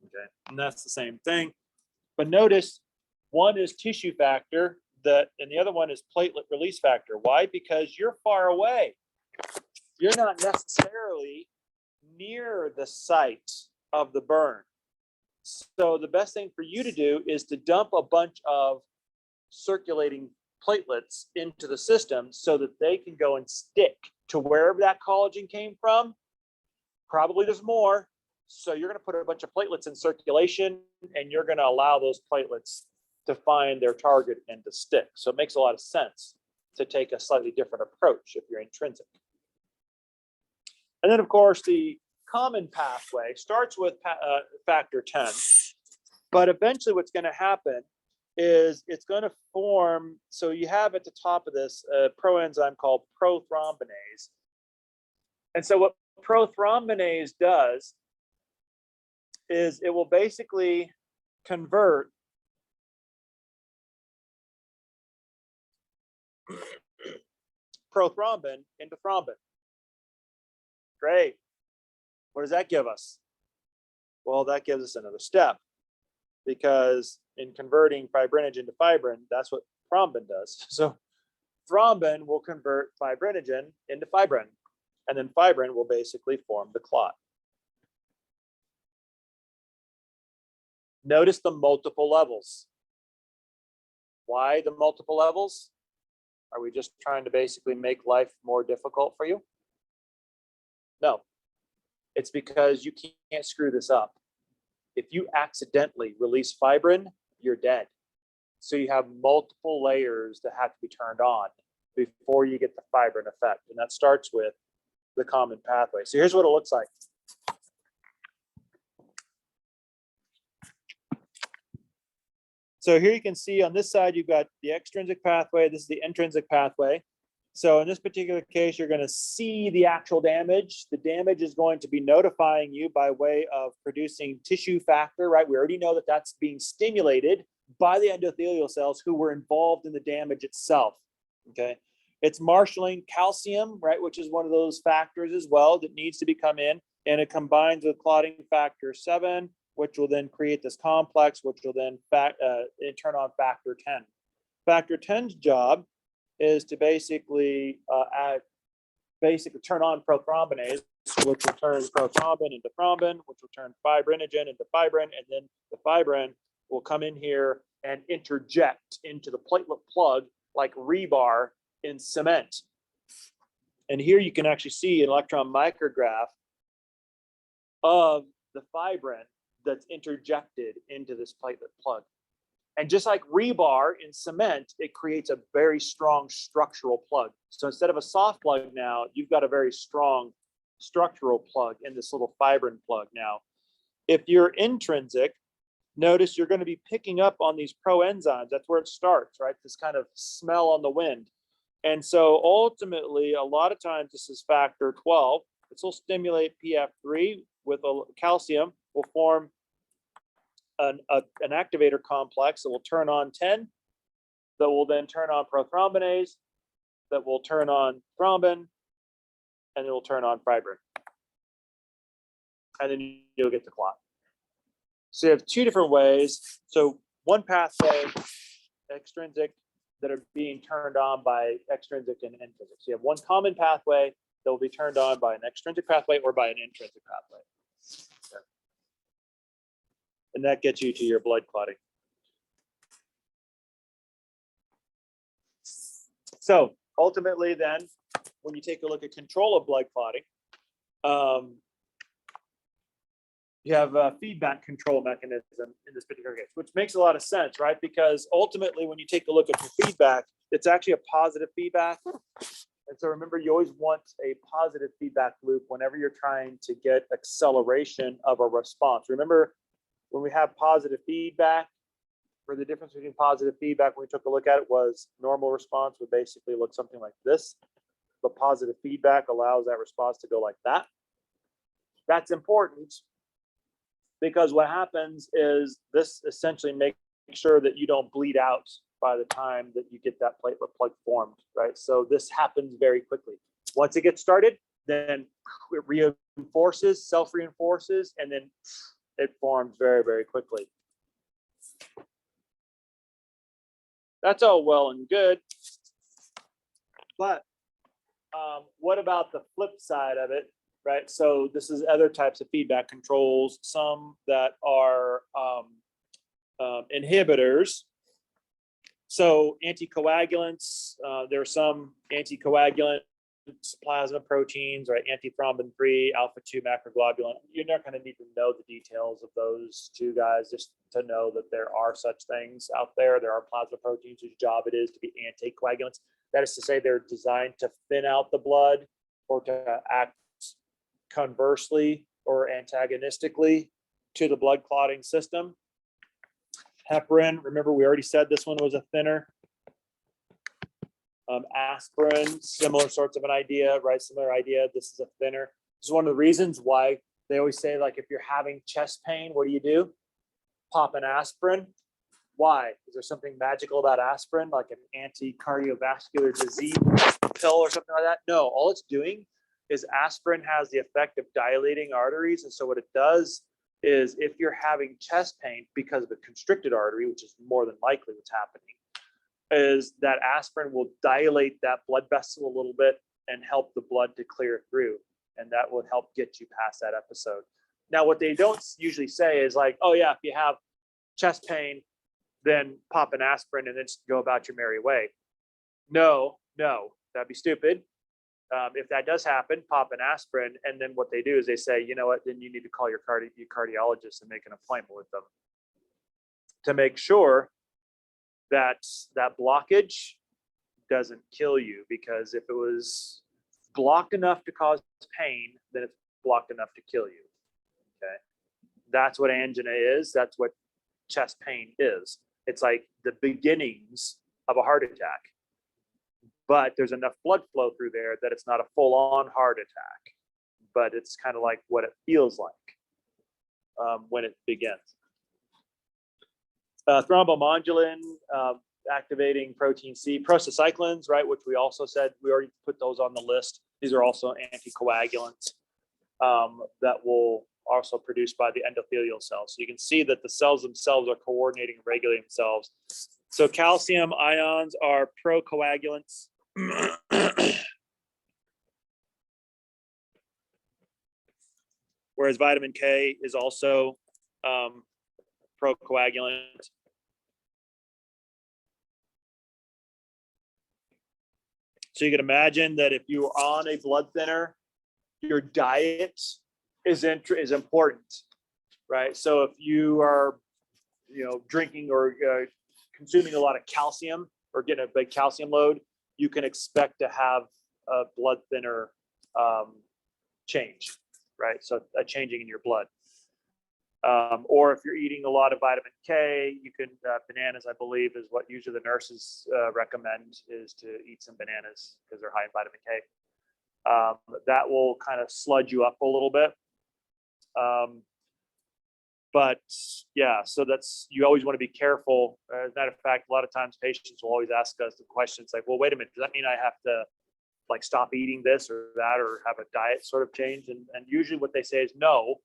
Okay, and that's the same thing. But notice one is tissue factor, and the other one is platelet release factor. Why? Because you're far away. You're not necessarily near the site of the burn. So the best thing for you to do is to dump a bunch of circulating platelets into the system so that they can go and stick to wherever that collagen came from. Probably there's more. So you're going to put a bunch of platelets in circulation, and you're going to allow those platelets to find their target and to stick. So it makes a lot of sense to take a slightly different approach if you're intrinsic. And then, of course, the common pathway starts with factor 10, but eventually what's going to happen is it's going to form, so you have at the top of this a proenzyme called prothrombinase. And so what prothrombinase does is it will basically convert prothrombin into thrombin. Great. What does that give us? Well, that gives us another step, because in converting fibrinogen to fibrin, that's what thrombin does. So thrombin will convert fibrinogen into fibrin, and then fibrin will basically form the clot. Notice the multiple levels. Why the multiple levels? Are we just trying to basically make life more difficult for you? No. It's because you can't screw this up. If you accidentally release fibrin, you're dead. So you have multiple layers that have to be turned on before you get the fibrin effect. And that starts with the common pathway. So here's what it looks like. So here you can see on this side, you've got the extrinsic pathway. This is the intrinsic pathway. So in this particular case, you're going to see the actual damage. The damage is going to be notifying you by way of producing tissue factor, right? We already know that that's being stimulated by the endothelial cells who were involved in the damage itself, okay? It's marshaling calcium, right, which is one of those factors as well that needs to be come in, and it combines with clotting factor 7, which will then create this complex, which will then turn on factor 10. Factor 10's job is to basically turn on prothrombinase, which will turn prothrombin into thrombin, which will turn fibrinogen into fibrin, and then the fibrin will come in here and interject into the platelet plug like rebar in cement. And here you can actually see an electron micrograph of the fibrin that's interjected into this platelet plug. And just like rebar in cement, it creates a very strong structural plug. So instead of a soft plug now, you've got a very strong structural plug in this little fibrin plug now. If you're intrinsic, notice you're going to be picking up on these proenzymes. That's where it starts, right? This kind of smell on the wind. And so ultimately, a lot of times this is factor 12. This will stimulate PF3 with a calcium, will form an activator complex that will turn on 10, that will then turn on prothrombinase, that will turn on thrombin, and it will turn on fibrin. And then you'll get the clot. So you have two different ways. So one pathway, extrinsic, that are being turned on by extrinsic and intrinsic. So you have one common pathway that will be turned on by an extrinsic pathway or by an intrinsic pathway. Okay. And that gets you to your blood clotting. So ultimately then, when you take a look at control of blood clotting, you have a feedback control mechanism in this particular case, which makes a lot of sense, right? Because ultimately, when you take a look at your feedback, it's actually a positive feedback. And so remember, you always want a positive feedback loop whenever you're trying to get acceleration of a response. Remember, when we have positive feedback, where the difference between positive feedback when we took a look at it was normal response would basically look something like this. But positive feedback allows that response to go like that. That's important, because what happens is this essentially makes sure that you don't bleed out by the time that you get that platelet plug formed, right? So this happens very quickly. Once it gets started, then it reinforces, self-reinforces, and then it forms very, very quickly. That's all well and good. But what about the flip side of it? Right, so this is other types of feedback controls, some that are inhibitors. So anticoagulants, there are some anticoagulant plasma proteins, right? Antithrombin 3, alpha-2 macroglobulin. You're not going to need to know the details of those two guys, just to know that there are such things out there. There are plasma proteins whose job it is to be anticoagulants. That is to say, they're designed to thin out the blood or to act conversely or antagonistically to the blood clotting system. Heparin, remember we already said this one was a thinner. Aspirin, similar sorts of an idea, right? Similar idea. This is a thinner. This is one of the reasons why they always say, like, if you're having chest pain, what do? Pop an aspirin. Why? Is there something magical about aspirin, like an anti-cardiovascular disease pill or something like that? No, all it's doing is aspirin has the effect of dilating arteries. And so what it does is, if you're having chest pain because of a constricted artery, which is more than likely what's happening, is that aspirin will dilate that blood vessel a little bit and help the blood to clear through. And that will help get you past that episode. Now, what they don't usually say is like, oh yeah, if you have chest pain, then pop an aspirin and then just go about your merry way. No, that'd be stupid. if that does happen, pop an aspirin, and then what they do is they say, you know what, then you need to call your cardiologist and make an appointment with them to make sure that that blockage doesn't kill you, because if it was blocked enough to cause pain, then it's blocked enough to kill you. Okay, that's what angina is. That's what chest pain is. It's like the beginnings of a heart attack, but there's enough blood flow through there that it's not a full-on heart attack, but it's kind of like what it feels like when it begins. Thrombomodulin, activating protein C, prostacyclins, right, which we also said we already put those on the list. These are also anticoagulants that will also produced by the endothelial cells. So you can see that the cells themselves are coordinating and regulating themselves. So calcium ions are procoagulants. Whereas vitamin K is also procoagulant. So you can imagine that if you are on a blood thinner, your diet is important, right? So if you are, drinking or consuming a lot of calcium or getting a big calcium load, you can expect to have a blood thinner change, right? So a changing in your blood. Or if you're eating a lot of vitamin K, you can, bananas, I believe, is what usually the nurses recommend, is to eat some bananas because they're high in vitamin K. That will kind of sludge you up a little bit. But yeah, so you always want to be careful. As a matter of fact, a lot of times patients will always ask us the questions like, well, wait a minute, does that mean I have to like stop eating this or that, or have a diet sort of change? And usually what they say is no,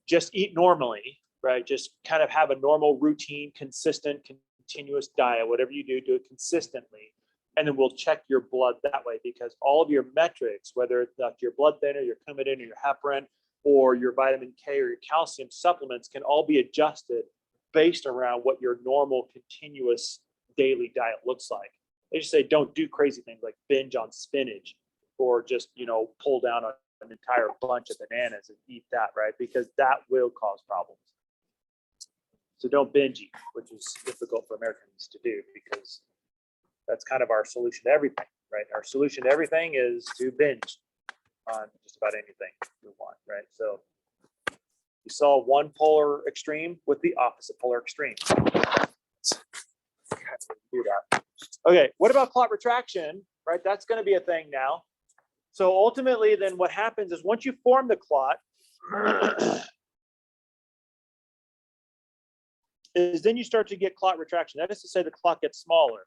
just eat normally, right? Just kind of have a normal routine, consistent, continuous diet. Whatever you do it consistently. And then we'll check your blood that way, because all of your metrics, whether it's your blood thinner, your Coumadin, or your heparin, or your vitamin K or your calcium supplements, can all be adjusted based around what your normal continuous daily diet looks like. They just say don't do crazy things like binge on spinach, or just pull down an entire bunch of bananas and eat that, right? Because that will cause problems. So don't binge eat, which is difficult for Americans to do, because that's kind of our solution to everything, right? Our solution to everything is to binge on just about anything we want, right? So you saw one polar extreme with the opposite polar extreme. Do that. Okay, what about clot retraction, right? That's going to be a thing now. So ultimately, then what happens is once you form the clot, is then you start to get clot retraction. That is to say, the clot gets smaller.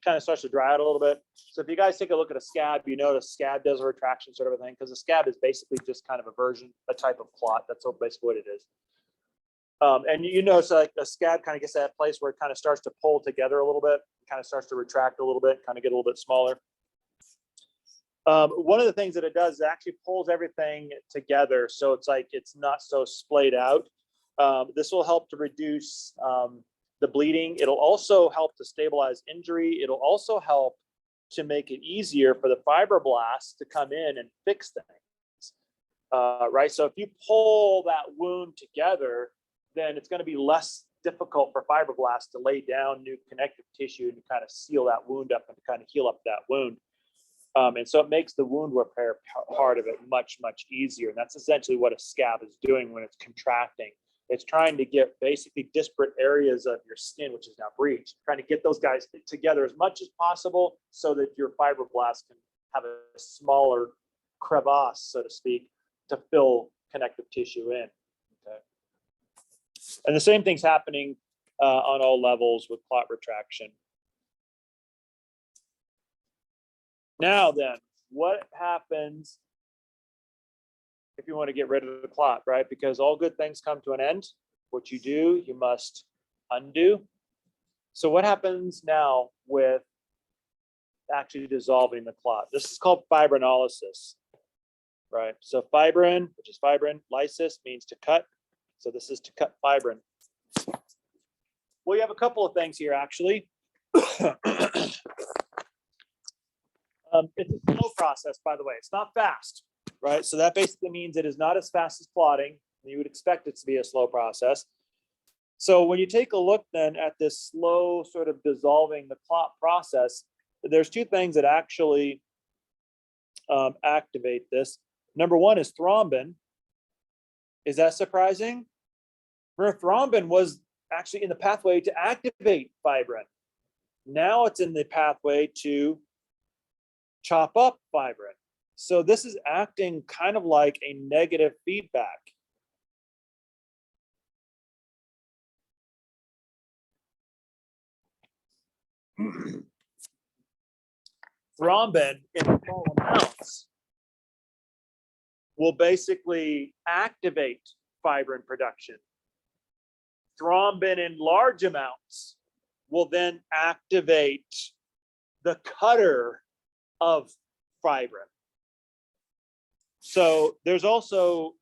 Kind of starts to dry out a little bit. So if you guys take a look at a scab, you notice scab does a retraction sort of a thing, because a scab is basically just kind of a type of clot. That's basically what it is. And so like a scab kind of gets to that place where it kind of starts to pull together a little bit, kind of starts to retract a little bit, kind of get a little bit smaller. One of the things that it does is it actually pulls everything together, so it's like it's not so splayed out. This will help to reduce the bleeding. It'll also help to stabilize injury. It'll also help to make it easier for the fibroblasts to come in and fix things, right? So if you pull that wound together, then it's going to be less difficult for fibroblasts to lay down new connective tissue and kind of seal that wound up and kind of heal up that wound. And so it makes the wound repair part of it much, much easier. And that's essentially what a scab is doing when it's contracting. It's trying to get basically disparate areas of your skin, which is now breached, trying to get those guys together as much as possible so that your fibroblasts can have a smaller crevasse, so to speak, to fill connective tissue in. Okay. And the same thing's happening on all levels with clot retraction. Now then, what happens if you want to get rid of the clot, right? Because all good things come to an end. What you do, you must undo. So what happens now with actually dissolving the clot? This is called fibrinolysis, right? So fibrin, which is fibrin, lysis means to cut. So this is to cut fibrin. Well, you have a couple of things here, actually. It's a slow process, by the way. It's not fast, right? So that basically means it is not as fast as clotting. You would expect it to be a slow process. So when you take a look then at this slow sort of dissolving the clot process, there's two things that actually activate this. Number one is thrombin. Is that surprising? Remember, thrombin was actually in the pathway to activate fibrin. Now it's in the pathway to chop up fibrin. So this is acting kind of like a negative feedback. Thrombin in small amounts will basically activate fibrin production. Thrombin in large amounts will then activate the cutter of fibrin. So there's also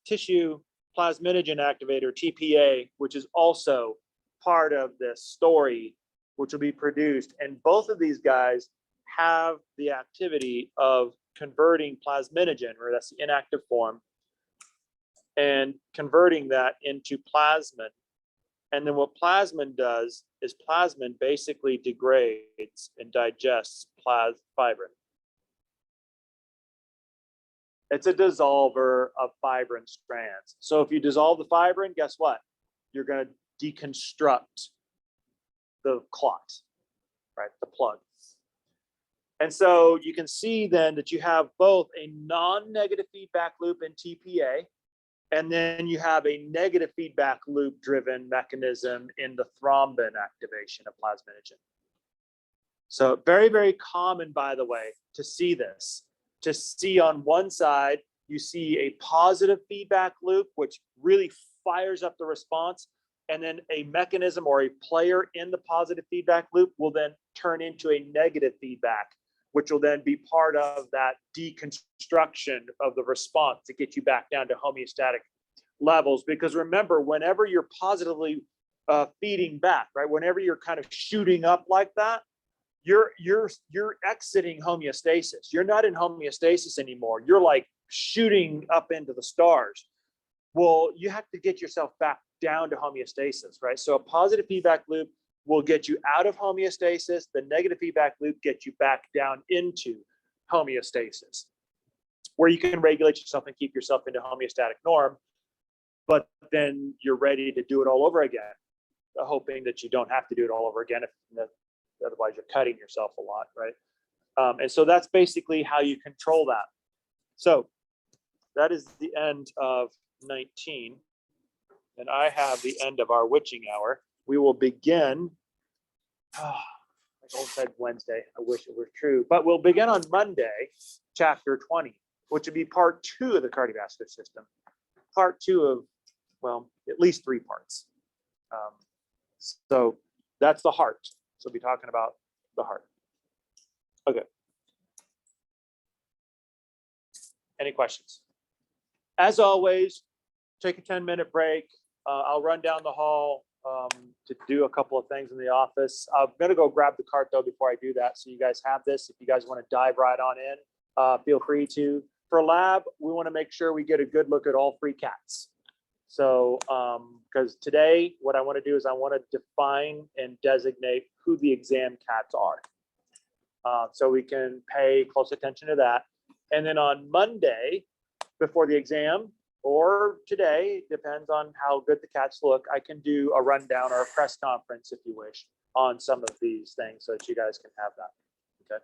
tissue plasminogen activator, TPA, which is also part of this story, which will be produced. And both of these guys have the activity of converting plasminogen, or that's the inactive form, and converting that into plasmin. And then what plasmin does is plasmin basically degrades and digests fibrin. It's a dissolver of fibrin strands. So if you dissolve the fibrin, guess what? You're going to deconstruct the clot, right? The plug. And so you can see then that you have both a non-negative feedback loop in TPA, and then you have a negative feedback loop driven mechanism in the thrombin activation of plasminogen. So very, very common, by the way, to see this. To see on one side, you see a positive feedback loop, which really fires up the response. And then a mechanism or a player in the positive feedback loop will then turn into a negative feedback, which will then be part of that deconstruction of the response to get you back down to homeostatic levels. Because remember, whenever you're positively feeding back, right, whenever you're kind of shooting up like that, you're exiting homeostasis. You're not in homeostasis anymore. You're like shooting up into the stars. Well, you have to get yourself back down to homeostasis, right? So a positive feedback loop will get you out of homeostasis. The negative feedback loop gets you back down into homeostasis, where you can regulate yourself and keep yourself into homeostatic norm, but then you're ready to do it all over again, hoping that you don't have to do it all over again. Otherwise, you're cutting yourself a lot, right? And so that's basically how you control that. So that is the end of 19. And I have the end of our witching hour. We will begin, like I said, Wednesday. I wish it were true. But we'll begin on Monday, chapter 20, which would be part 2 of the cardiovascular system. Part 2 of, well, at least 3 parts. So that's the heart. So we'll be talking about the heart. Okay. Any questions? As always, take a 10-minute break. I'll run down the hall to do a couple of things in the office. I'm going to go grab the cart, though, before I do that. So you guys have this. If you guys want to dive right on in, feel free to. For lab, we want to make sure we get a good look at all 3 cats. So, because today, what I want to do is I want to define and designate who the exam cats are. So we can pay close attention to that. And then on Monday, before the exam, or today, depends on how good the cats look, I can do a rundown or a press conference, if you wish, on some of these things so that you guys can have that. Okay.